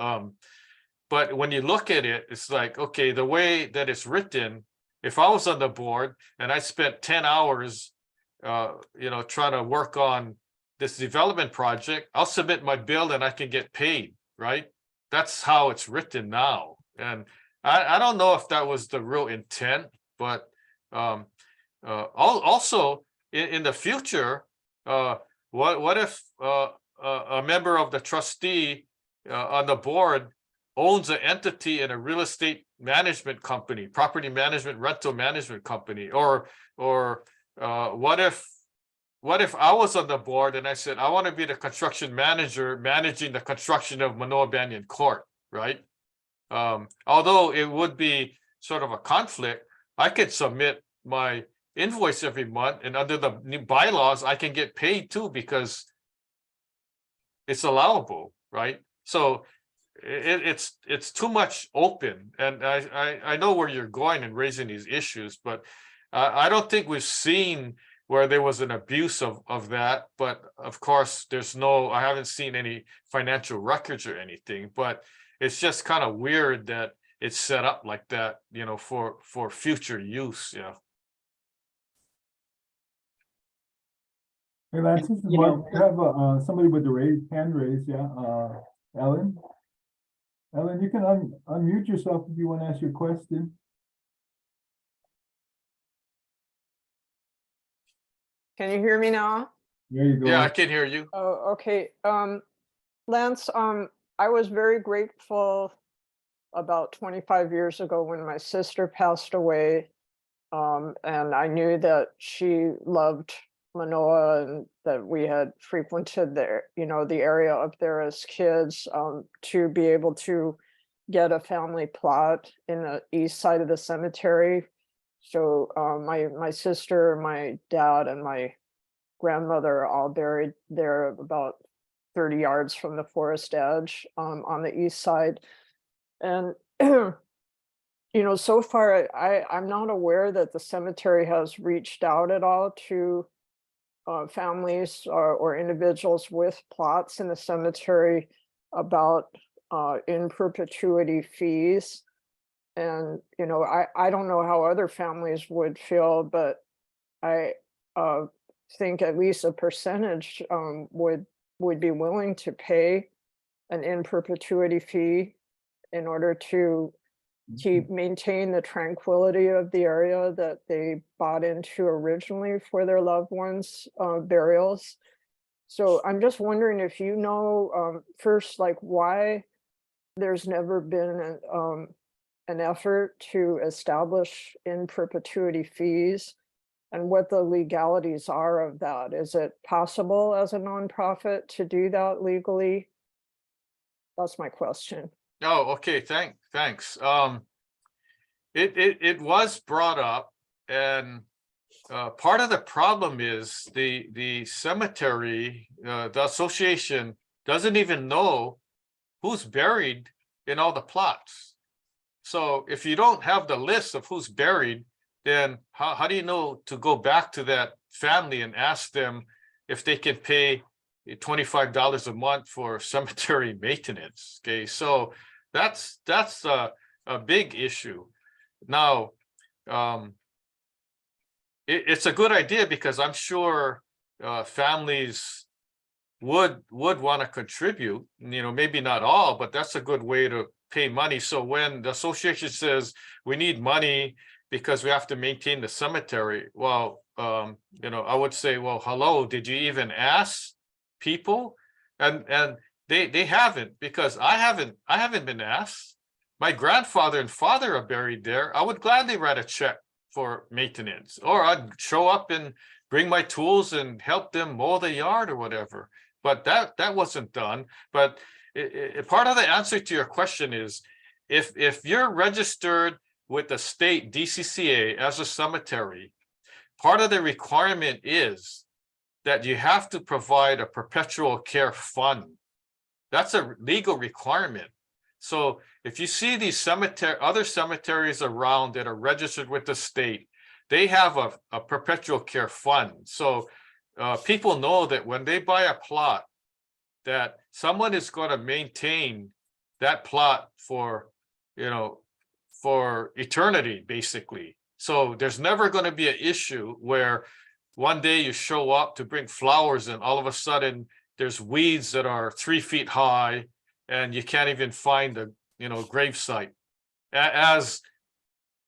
But when you look at it, it's like, okay, the way that it's written, if I was on the board and I spent 10 hours, you know, trying to work on this development project, I'll submit my bill and I can get paid, right? That's how it's written now. And I don't know if that was the real intent, but also in the future, what if a member of the trustee on the board owns an entity in a real estate management company, property management, rental management company, or what if I was on the board and I said, I want to be the construction manager managing the construction of Manoa Banyan Court, right? Although it would be sort of a conflict, I could submit my invoice every month, and under the new bylaws, I can get paid too because it's allowable, right? So it's too much open, and I know where you're going and raising these issues, but I don't think we've seen where there was an abuse of that. But of course, I haven't seen any financial records or anything, but it's just kind of weird that it's set up like that, for future use. Yeah. Hey, Lance, this is You Mark. know, We have somebody with the hand raised, yeah, Ellen? Ellen, you can unmute yourself if you want to ask your question. Can you hear me now? There you go. Yeah, I can hear you. Oh, okay. Lance, I was very grateful about 25 years ago when my sister passed away. And I knew that she loved Manoa and that we had frequented there, the area up there as kids, to be able to get a family plot in the east side of the cemetery. So my sister, my dad, and my grandmother are all buried there about 30 yards from the forest edge, on the east side. And so far I'm not aware that the cemetery has reached out at all to families or individuals with plots in the cemetery about in perpetuity fees. And I don't know how other families would feel, but I think at least a percentage would be willing to pay an in perpetuity fee in order to maintain the tranquility of the area that they bought into originally for their loved ones' burials. So I'm just wondering if first, like, why there's never been an effort to establish in perpetuity fees, and what the legalities are of that. Is it possible as a nonprofit to do that legally? That's my question. Oh, okay. Thanks. It was brought up, and part of the problem is the cemetery, the association doesn't even know who's buried in all the plots. So if you don't have the list of who's buried, then how do you know to go back to that family and ask them if they can pay $25 a month for cemetery maintenance? Okay, so that's a big issue. Now, it's a good idea because I'm sure families would want to contribute, maybe not all, but that's a good way to pay money. So when the association says we need money because we have to maintain the cemetery, well, I would say, well, hello, did you even ask people? And they haven't, because I haven't been asked. My grandfather and father are buried there. I would gladly write a check for maintenance, or I'd show up and bring my tools and help them mow the yard or whatever. But that wasn't done. But part of the answer to your question is, if you're registered with the state DCCA as a cemetery, part of the requirement is that you have to provide a perpetual care fund. That's a legal requirement. So if you see these other cemeteries around that are registered with the state, they have a perpetual care fund. So people know that when they buy a plot, that someone is going to maintain that plot for eternity, basically. So there's never going to be an issue where one day you show up to bring flowers and all of a sudden there's weeds that are 3 feet high and you can't even find a grave site. As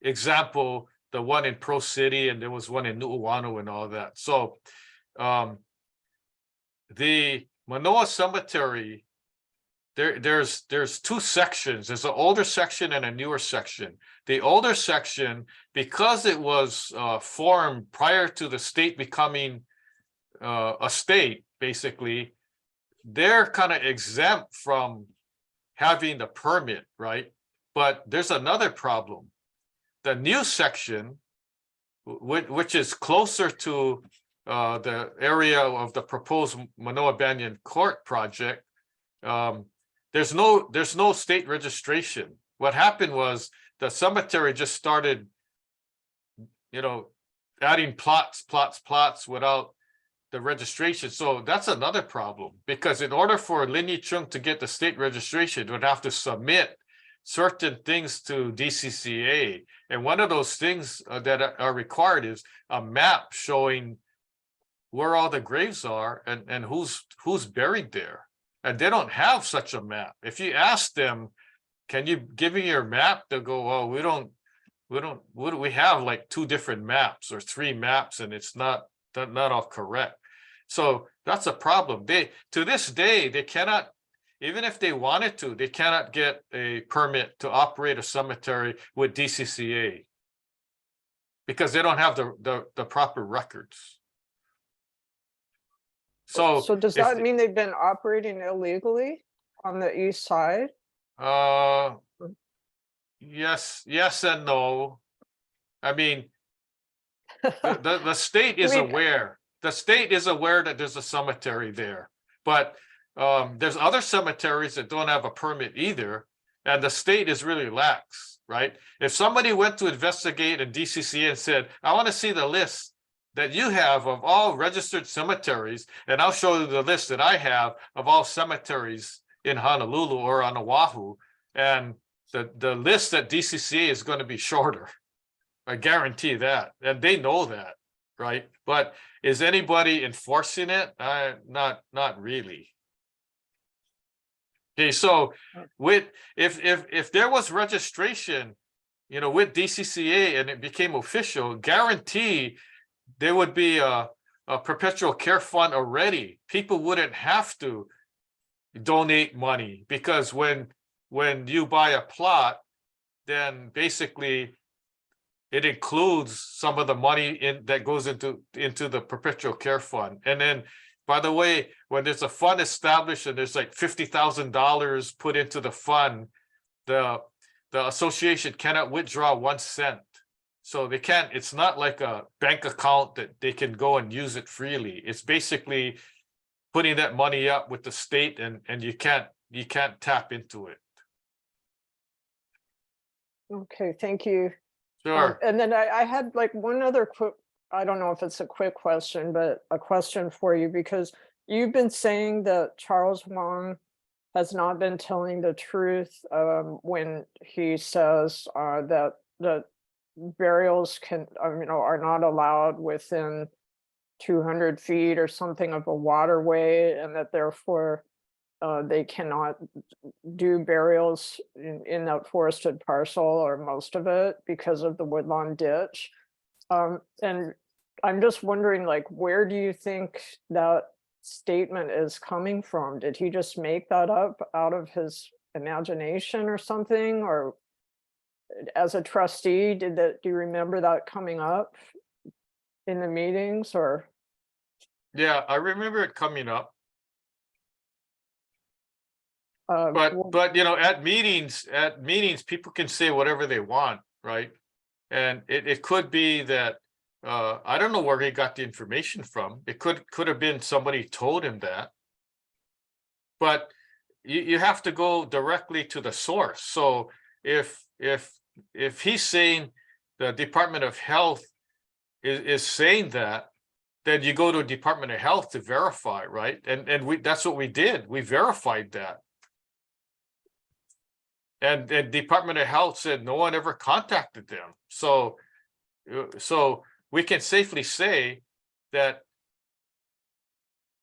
example, the one in Pro City, and there was one in Nu'uanu and all that. So the Manoa Cemetery, there's two sections. There's an older section and a newer section. The older section, because it was formed prior to the state becoming a state, basically, they're kind of exempt from having the permit, right? But there's another problem. The new section, which is closer to the area of the proposed Manoa Banyan Court project, there's no state registration. What happened was the cemetery just started, adding plots without the registration. So that's another problem, because in order for Lin Yi-chung to get the state registration, it would have to submit certain things to DCCA. And one of those things that are required is a map showing where all the graves are and who's buried there. And they don't have such a map. If you ask them, can you give me your map? They'll go, well, we have like 2 different maps or 3 maps, and it's not all correct. So that's a problem. To this day, they cannot, even if they wanted to, they cannot get a permit to operate a cemetery with DCCA because they don't have the proper records. So does that mean they've been operating illegally on the east side? Yes and no. I mean, the state is aware. The state is aware that there's a cemetery there, but there's other cemeteries that don't have a permit either, and the state is really lax, right? If somebody went to investigate in DCCA and said, I want to see the list that you have of all registered cemeteries, and I'll show you the list that I have of all cemeteries in Honolulu or on Oahu, and the list that DCCA is going to be shorter. I guarantee that, and they know that, right? But is anybody enforcing it? Not really. Okay, so if there was registration, with DCCA and it became official, guarantee there would be a perpetual care fund already. People wouldn't have to donate money, because when you buy a plot, then basically it includes some of the money that goes into the perpetual care fund. And then, by the way, when there's a fund established and there's like $50,000 put into the fund, the association cannot withdraw 1 cent. So they can't, it's not like a bank account that they can go and use it freely. It's basically putting that money up with the state, and you can't tap into it. Okay, thank you. Sure. And then I had like one other quick, I don't know if it's a quick question, but a question for you, because you've been saying that Charles Wang has not been telling the truth when he says that the burials are not allowed within 200 feet or something of a waterway, and that therefore they cannot do burials in that forested parcel or most of it because of the woodlawn ditch. And I'm just wondering, like, where do you think that statement is coming from? Did he just make that up out of his imagination or something? Or as a trustee, do you remember that coming up in the meetings? Or Yeah, I remember it coming up. well, But at meetings, people can say whatever they want, right? And it could be that I don't know where he got the information from. It could have been somebody told him that. But you have to go directly to the source. So if he's saying the Department of Health is saying that, then you go to Department of Health to verify, right? And that's what we did. We verified that. And Department of Health said no one ever contacted them. So we can safely say that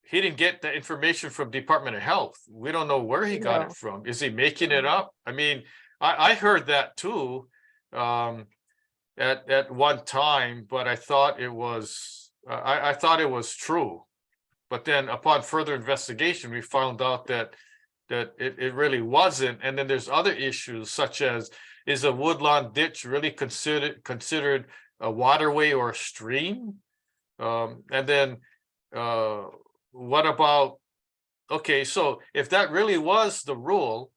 he didn't get the information from Department of Health. We don't know where he got it from. Is he making it up? I mean, I heard that too at one time, but I thought it was true. But then upon further investigation, we found out that that it really wasn't. And then there's other issues such as, is a woodlawn ditch really considered a waterway or a stream? And then what about, okay, so if that really was the rule,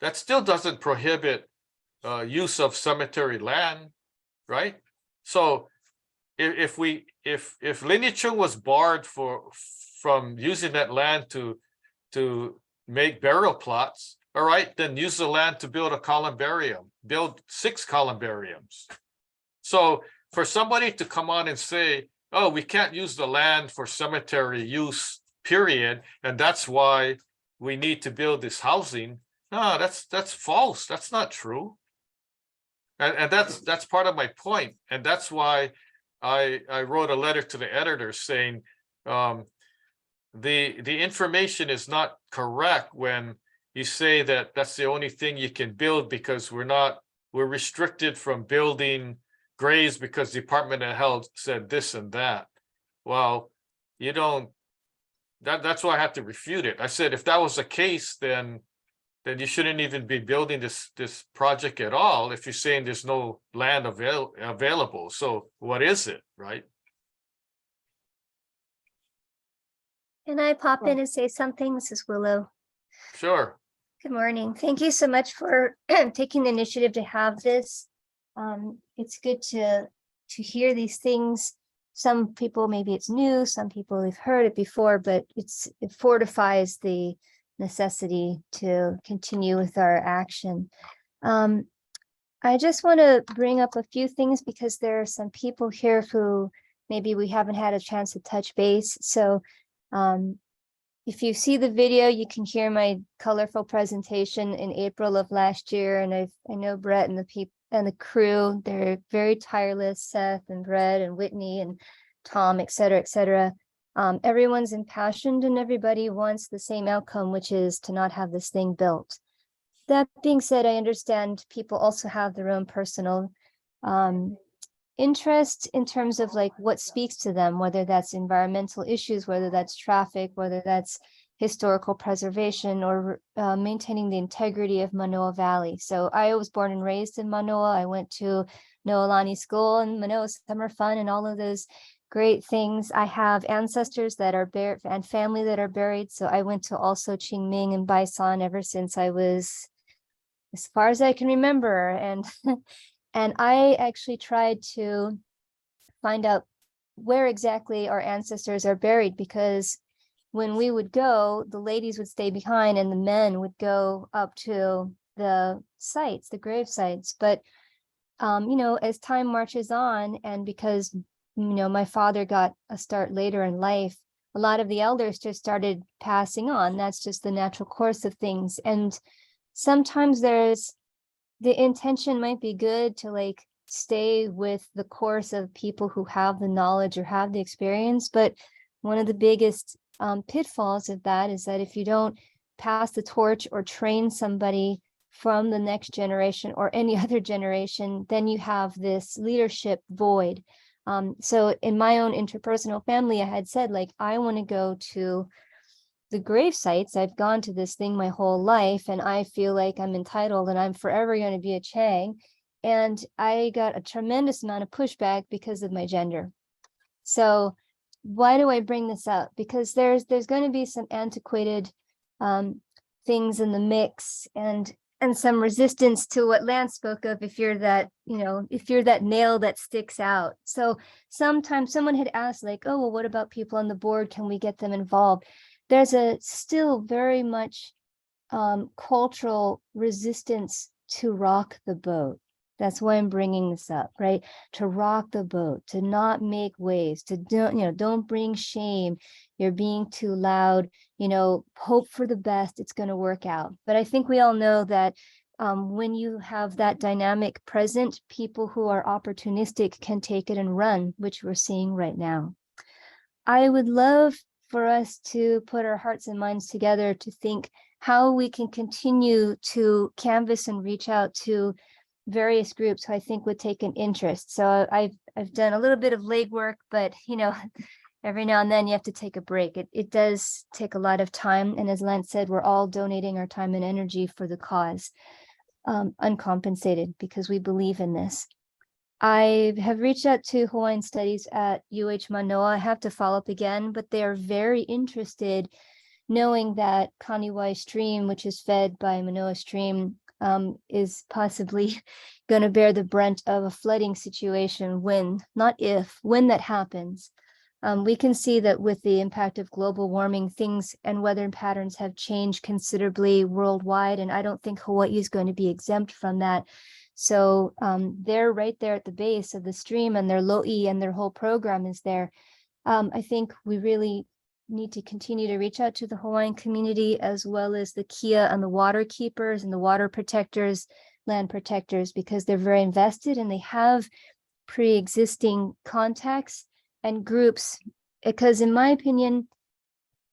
that still doesn't prohibit use of cemetery land, right? So if Lin Chung was barred from using that land to make burial plots, all right, then use the land to build a columbarium, build 6 columbariums. So for somebody to come on and say, oh, we can't use the land for cemetery use, period, and that's why we need to build this housing. No, that's false. That's not true. And that's part of my point. And that's why I wrote a letter to the editor saying the information is not correct when you say that that's the only thing you can build because we're restricted from building graves because Department of Health said this and that. Well, you don't, that's why I have to refute it. I said, if that was the case, then you shouldn't even be building this project at all if you're saying there's no land available. So what is it, right? Can I pop Well- in and say something, Mrs. Willow? Sure. Good morning. Thank you so much for taking the initiative to have this. It's good to hear these things. Some people, maybe it's new, some people have heard it before, but it fortifies the necessity to continue with our action. I just want to bring up a few things because there are some people here who maybe we haven't had a chance to touch base. So if you see the video, you can hear my colorful presentation in April of last year. And I know Brett and the people and the crew, they're very tireless, Seth and Brett and Whitney and Tom, et cetera, et cetera. Everyone's impassioned and everybody wants the same outcome, which is to not have this thing built. That being said, I understand people also have their own personal interest in terms of like what speaks to them, whether that's environmental issues, whether that's traffic, whether that's historical preservation or maintaining the integrity of Manoa Valley. So I was born and raised in Manoa. I went to Noelani School and Manoa Summer Fun and all of those great things. I have ancestors that are buried and family that are buried. So I went to also Qingming and Baisan ever since I was as far as I can remember. And and I actually tried to find out where exactly our ancestors are buried, because when we would go, the ladies would stay behind and the men would go up to the sites, the grave sites. But, you know, as time marches on, and because, you know, my father got a start later in life, a lot of the elders just started passing on. That's just the natural course of things. And sometimes there's, the intention might be good to like stay with the course of people who have the knowledge or have the experience. But one of the biggest pitfalls of that is that if you don't pass the torch or train somebody from the next generation or any other generation, then you have this leadership void. So in my own interpersonal family, I had said, like, I want to go to the grave sites. I've gone to this thing my whole life and I feel like I'm entitled and I'm forever going to be a Chang. And I got a tremendous amount of pushback because of my gender. So why do I bring this up? Because there's going to be some antiquated things in the mix and some resistance to what Lance spoke of, if you're that, you know, if you're that nail that sticks out. So sometimes someone had asked like, oh, well, what about people on the board? Can we get them involved? There's a still very much cultural resistance to rock the boat. That's why I'm bringing this up, right? To rock the boat, to not make waves, to don't, you know, don't bring shame. You're being too loud, you know, hope for the best, it's going to work out. But I think we all know that when you have that dynamic present, people who are opportunistic can take it and run, which we're seeing right now. I would love for us to put our hearts and minds together to think how we can continue to canvass and reach out to various groups who I think would take an interest. So I've done a little bit of legwork, but you know, every now and then you have to take a break. It does take a lot of time. And as Lance said, we're all donating our time and energy for the cause, uncompensated, because we believe in this. I have reached out to Hawaiian Studies at UH Manoa. I have to follow up again, but they are very interested, knowing that Kaniwai Stream, which is fed by Manoa Stream, is possibly going to bear the brunt of a flooding situation when, not if, when that happens. We can see that with the impact of global warming, things and weather patterns have changed considerably worldwide, and I don't think Hawaii is going to be exempt from that. So they're right there at the base of the stream, and their lo'i and their whole program is there. I think we really need to continue to reach out to the Hawaiian community, as well as the Kia and the water keepers and the water protectors, land protectors, because they're very invested and they have pre-existing contacts and groups. Because in my opinion,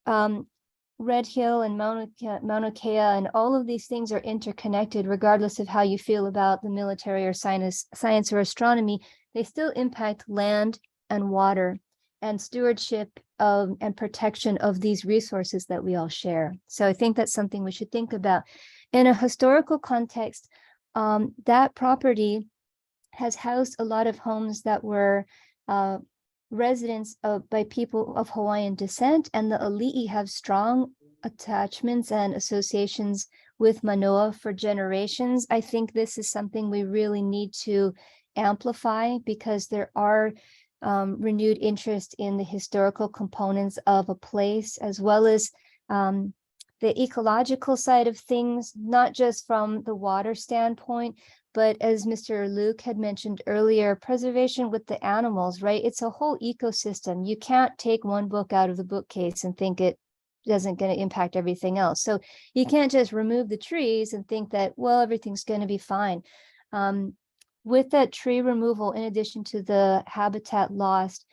Red Hill and Mauna Kea and all of these things are interconnected, regardless of how you feel about the military or science or astronomy. They still impact land and water and stewardship of and protection of these resources that we all share. So I think that's something we should think about. In a historical context, that property has housed a lot of homes that were residents by people of Hawaiian descent, and the ali'i have strong attachments and associations with Manoa for generations. I think this is something we really need to amplify, because there are renewed interest in the historical components of a place, as well as the ecological side of things, not just from the water standpoint, but as Mr. Luke had mentioned earlier, preservation with the animals, right? It's a whole ecosystem. You can't take one book out of the bookcase and think it doesn't going to impact everything else. So you can't just remove the trees and think that, well, everything's going to be fine. With that tree removal, in addition to the habitat lost,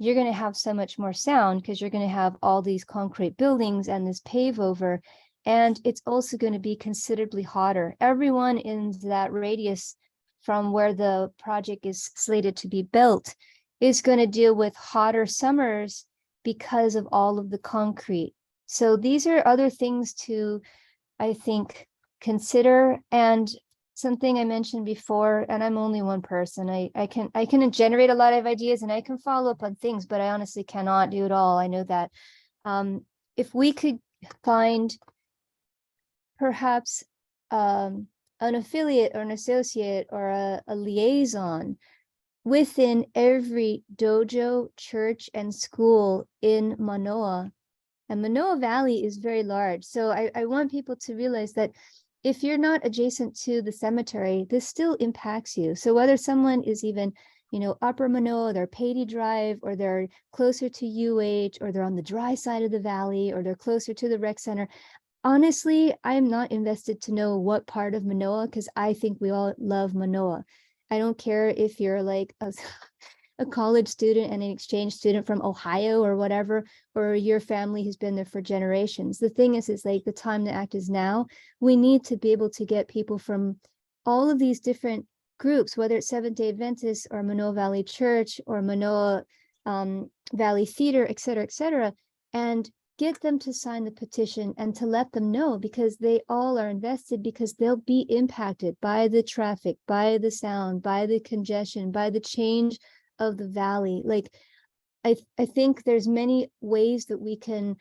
you're going to have so much more sound, because you're going to have all these concrete buildings and this pave over. And it's also going to be considerably hotter. Everyone in that radius from where the project is slated to be built is going to deal with hotter summers because of all of the concrete. So these are other things to, I think, consider. And something I mentioned before, and I'm only one person. I can generate a lot of ideas and I can follow up on things, but I honestly cannot do it all. I know that. If we could find perhaps an affiliate or an associate or a liaison within every dojo, church, and school in Manoa. And Manoa Valley is very large. So I want people to realize that if you're not adjacent to the cemetery, this still impacts you. So whether someone is even, Upper Manoa, they're Patey Drive, or they're closer to UH, or they're on the dry side of the valley, or they're closer to the rec center. Honestly, I'm not invested to know what part of Manoa, because I think we all love Manoa. I don't care if you're like a college student and an exchange student from Ohio or whatever, or your family has been there for generations. The thing is like the time to act is now. We need to be able to get people from all of these different groups, whether it's Seventh-day Adventists or Manoa Valley Church or Manoa Valley Theater, et cetera, and get them to sign the petition and to let them know, because they all are invested, because they'll be impacted by the traffic, by the sound, by the congestion, by the change of the valley. Like, I think there's many ways that we can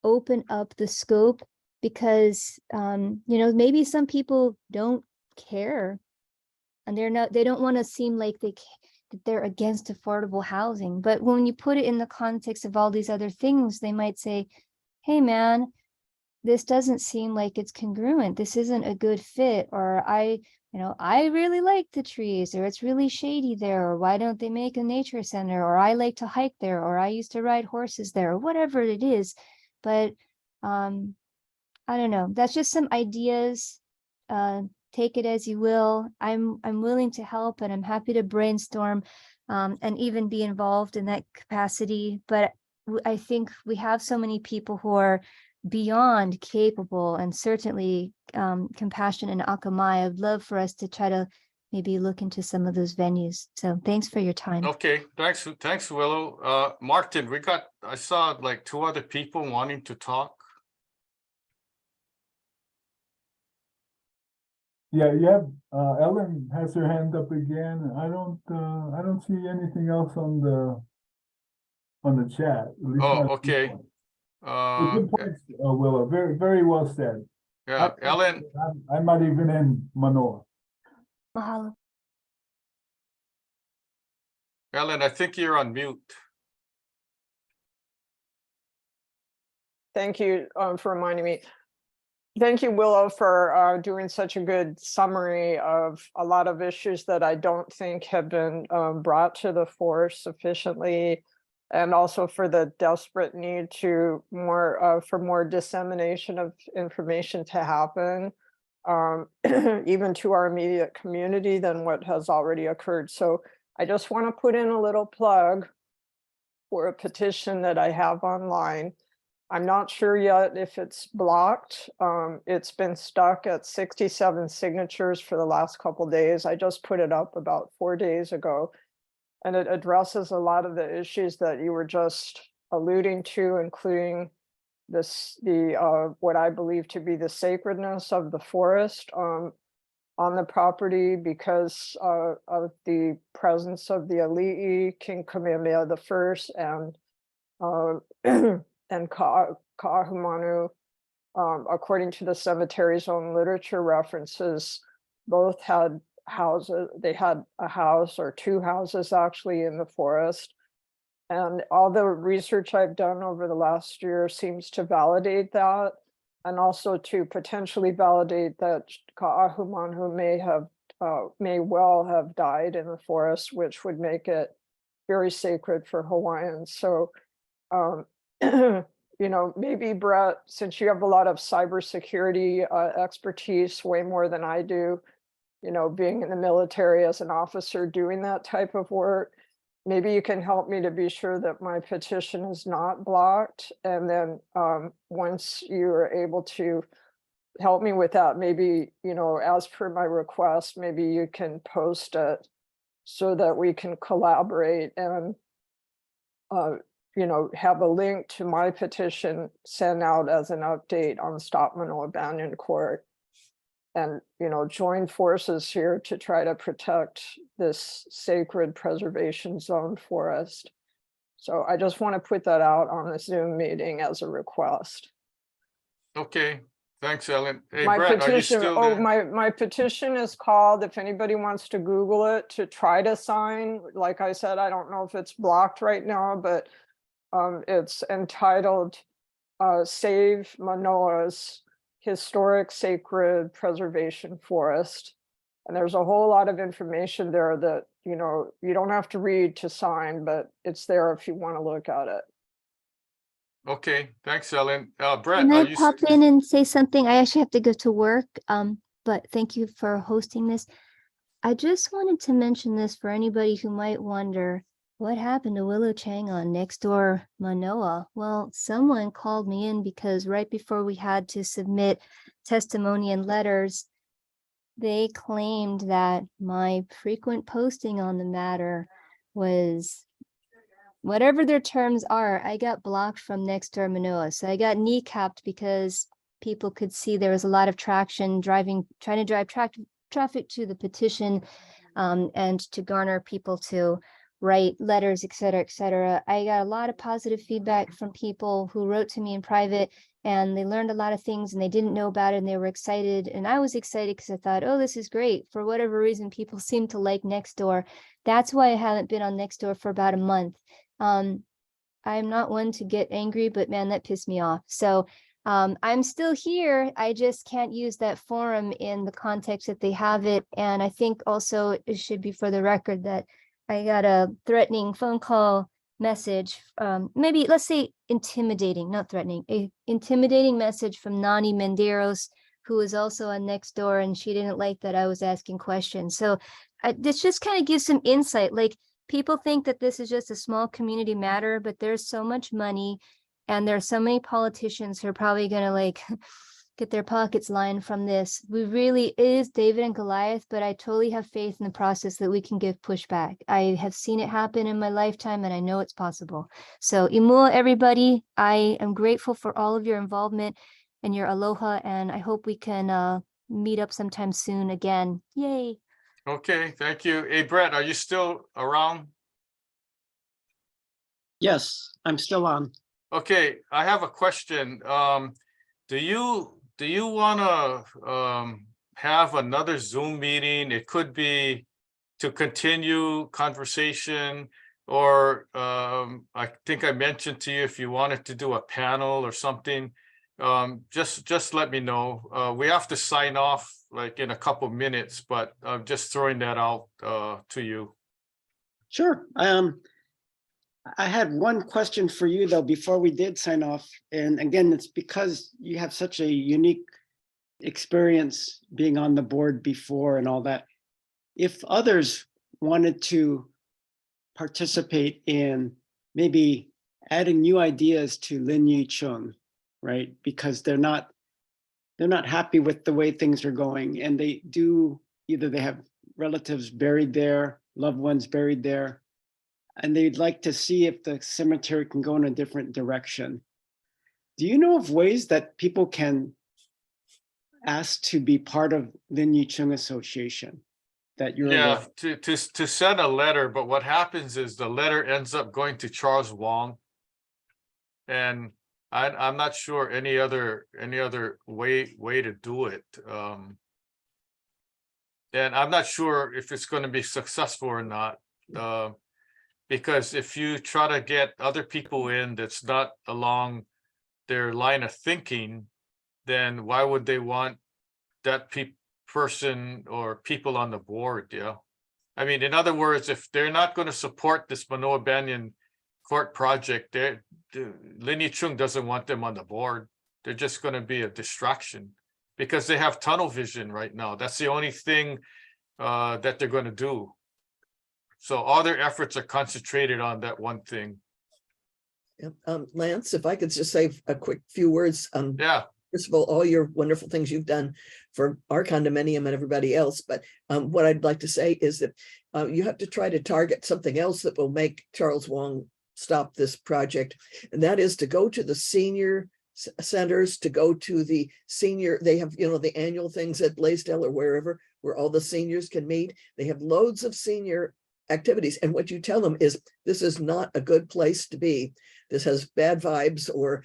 open up the scope, because maybe some people don't care, and they don't want to seem like that they're against affordable housing. But when you put it in the context of all these other things, they might say, hey man, this doesn't seem like it's congruent. This isn't a good fit. Or I really like the trees, or it's really shady there, or why don't they make a nature center, or I like to hike there, or I used to ride horses there, or whatever it is. But I don't know. That's just some ideas. Take it as you will. I'm willing to help, and I'm happy to brainstorm and even be involved in that capacity. But I think we have so many people who are beyond capable, and certainly compassion and akamai. I'd love for us to try to maybe look into some of those venues. So thanks for your time. Okay, thanks, Willow. Martin, I saw like 2 other people wanting to talk. Yeah, you have, Ellen has her hand up again. I don't see anything else on the chat. At least Oh, not at this okay. point. But good Uh, points, Willow. Very, very well said. yeah, Ellen, I'm not even in Manoa. Mahalo. Ellen, I think you're on mute. Thank you for reminding me. Thank you, Willow, for doing such a good summary of a lot of issues that I don't think have been brought to the fore sufficiently, and also for the desperate need to for more dissemination of information to happen, even to our immediate community than what has already occurred. So I just want to put in a little plug for a petition that I have online. I'm not sure yet if it's blocked. It's been stuck at 67 signatures for the last couple days. I just put it up about 4 days ago, and it addresses a lot of the issues that you were just alluding to, including what I believe to be the sacredness of the forest on the property because of the presence of the Ali'i, King Kamehameha I, and and Ka'ahumanu, according to the cemetery's own literature references, both had houses. They had a house or 2 houses actually in the forest. And all the research I've done over the last year seems to validate that, and also to potentially validate that Ka'ahumanu may well have died in the forest, which would make it very sacred for Hawaiians. So you know, maybe Brett, since you have a lot of cybersecurity expertise, way more than I do, you know, being in the military as an officer doing that type of work, maybe you can help me to be sure that my petition is not blocked. And then once you are able to help me with that, maybe, you know, as per my request, maybe you can post it so that we can collaborate and you know, have a link to my petition sent out as an update on Stop Manoa Banyan Court, and, you know, join forces here to try to protect this sacred preservation zone forest. So I just want to put that out on the Zoom meeting as a request. Okay, thanks, Ellen. Hey, My Brett, are you petition, still oh, there? my petition is called, if anybody wants to Google it, to try to sign. Like I said, I don't know if it's blocked right now, but it's entitled Save Manoa's Historic Sacred Preservation Forest. And there's a whole lot of information there that, you know, you don't have to read to sign, but it's there if you want to look at it. Okay, thanks, Ellen. Brett, Can are I you? pop in and say something? I actually have to go to work, but thank you for hosting this. I just wanted to mention this for anybody who might wonder, what happened to Willow Chang on next door Manoa? Well, someone called me in because right before we had to submit testimony and letters, they claimed that my frequent posting on the matter was, whatever their terms are, I got blocked from next door Manoa. So I got kneecapped because people could see there was a lot of traction trying to drive traffic to the petition and to garner people to write letters, et cetera, et cetera. I got a lot of positive feedback from people who wrote to me in private, and they learned a lot of things and they didn't know about it and they were excited. And I was excited because I thought, oh, this is great. For whatever reason, people seem to like Nextdoor. That's why I haven't been on Nextdoor for about a month. I'm not one to get angry, but man, that pissed me off. So I'm still here. I just can't use that forum in the context that they have it. And I think also it should be for the record that I got a threatening phone call message, maybe let's say intimidating, not threatening, a intimidating message from Nani Menderos, who was also on Nextdoor, and she didn't like that I was asking questions. So this just kind of gives some insight. Like, people think that this is just a small community matter, but there's so much money and there's so many politicians who are probably going to like get their pockets lined from this. We really, it is David and Goliath, but I totally have faith in the process that we can give pushback. I have seen it happen in my lifetime and I know it's possible. So Imua, everybody, I am grateful for all of your involvement and your aloha, and I hope we can meet up sometime soon again. Yay. Okay, thank you. Hey, Brett, are you still around? Yes, I'm still on. Okay, I have a question. Do you wanna have another Zoom meeting? It could be to continue conversation, or I think I mentioned to you if you wanted to do a panel or something. Just let me know. We have to sign off like in a couple minutes, but I'm just throwing that out to you. Sure. I had one question for you though, before we did sign off. And again, it's because you have such a unique experience being on the board before and all that. If others wanted to participate in maybe adding new ideas to Lin Yi Chung, right? Because they're not happy with the way things are going, and they do, either they have relatives buried there, loved ones buried there, and they'd like to see if the cemetery can go in a different direction. Do you know of ways that people can ask to be part of Lin Yi Chung Association that you're aware Yeah, of? to send a letter, but what happens is the letter ends up going to Charles Wong. And I'm not sure any other way to do it. And I'm not sure if it's going to be successful or not. Because if you try to get other people in that's not along their line of thinking, then why would they want that person or people on the board? Yeah. I mean, in other words, if they're not going to support this Manoa Banyan Court project, Lin Yi Chung doesn't want them on the board. They're just going to be a distraction because they have tunnel vision right now. That's the only thing that they're going to do. So all their efforts are concentrated on that one thing. Lance, if I could just say a quick few words. Yeah. First of all your wonderful things you've done for our condominium and everybody else. But what I'd like to say is that you have to try to target something else that will make Charles Wong stop this project. And that is to go to the senior centers, to go to the senior, they have, the annual things at Blaisdell or wherever, where all the seniors can meet. They have loads of senior activities. And what you tell them is, this is not a good place to be. This has bad vibes, or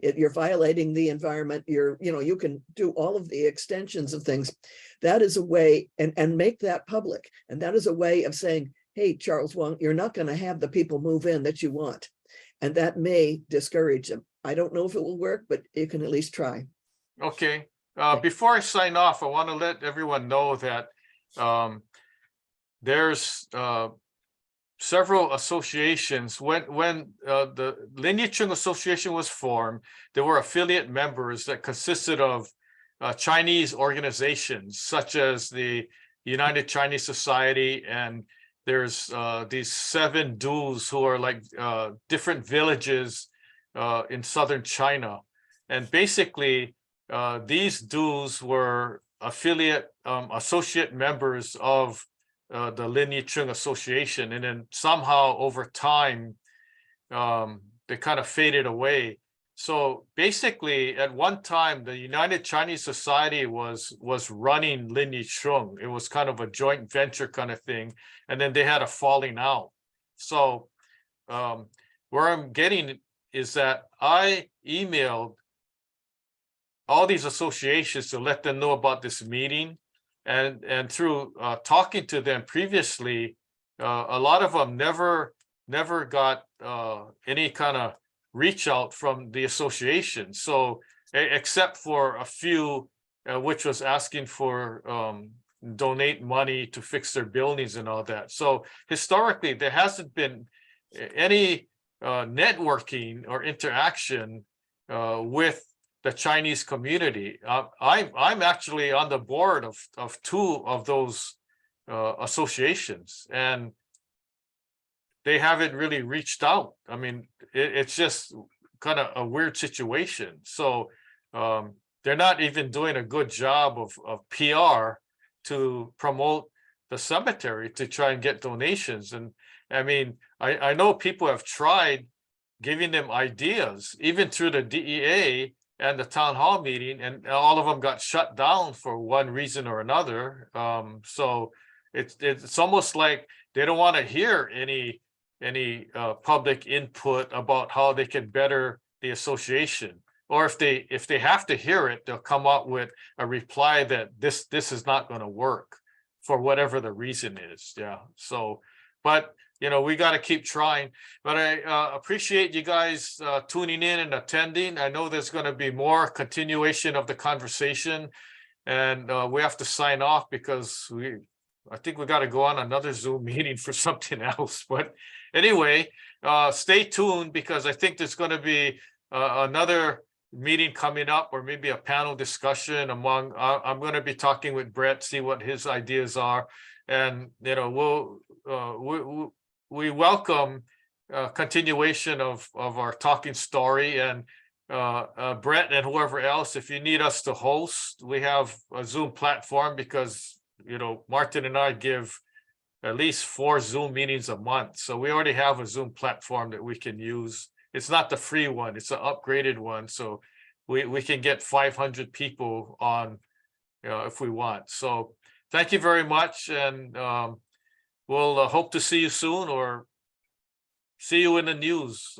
you're violating the environment. You can do all of the extensions of things. That is a way, and make that public. And that is a way of saying, hey, Charles Wong, you're not going to have the people move in that you want. And that may discourage them. I don't know if it will work, but you can at least try. Okay. Before I sign off, I want to let everyone know that there's several associations. When the Lin Yi Chung Association was formed, there were affiliate members that consisted of Chinese organizations such as the United Chinese Society, and there's these 7 duos who are like different villages in southern China. And basically these duos were associate members of the Lin Yi Chung Association, and then somehow over time they kind of faded away. So basically, at one time, the United Chinese Society was running Lin Yi Chung. It was kind of a joint venture kind of thing, and then they had a falling out. So where I'm getting is that I emailed all these associations to let them know about this meeting. And through talking to them previously, a lot of them never got any kind of reach out from the association. So except for a few, which was asking for donate money to fix their buildings and all that. So historically, there hasn't been any networking or interaction with the Chinese community. I'm actually on the board of 2 of those associations, and they haven't really reached out. I mean, it's just kind of a weird situation. So there they're not even doing a good job of PR to promote the cemetery to try and get donations. And I mean, I know people have tried giving them ideas, even through the DEA and the town hall meeting, and all of them got shut down for one reason or another. So it's almost like they don't want to hear any public input about how they can better the association. Or if they have to hear it, they'll come up with a reply that this is not going to work for whatever the reason is. Yeah. So, but you know, we got to keep trying. But I appreciate you guys tuning in and attending. I know there's going to be more continuation of the conversation, and we have to sign off because I think we got to go on another Zoom meeting for something else. But anyway, stay tuned, because I think there's going to be another meeting coming up, or maybe a panel discussion among, I'm going to be talking with Brett, see what his ideas are. And, you know, we welcome continuation of our talking story. And Brett and whoever else, if you need us to host, we have a Zoom platform, because, you know, Martin and I give at least 4 Zoom meetings a month. So we already have a Zoom platform that we can use. It's not the free one, it's an upgraded one. So we can get 500 people on, you know, if we want. So thank you very much. And we'll hope to see you soon, or see you in the news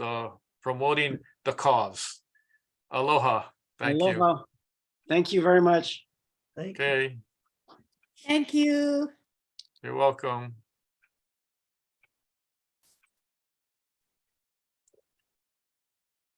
promoting the cause. Aloha. Thank you. Aloha. Thank you very much. Thank you. Okay, Thank you. you're welcome.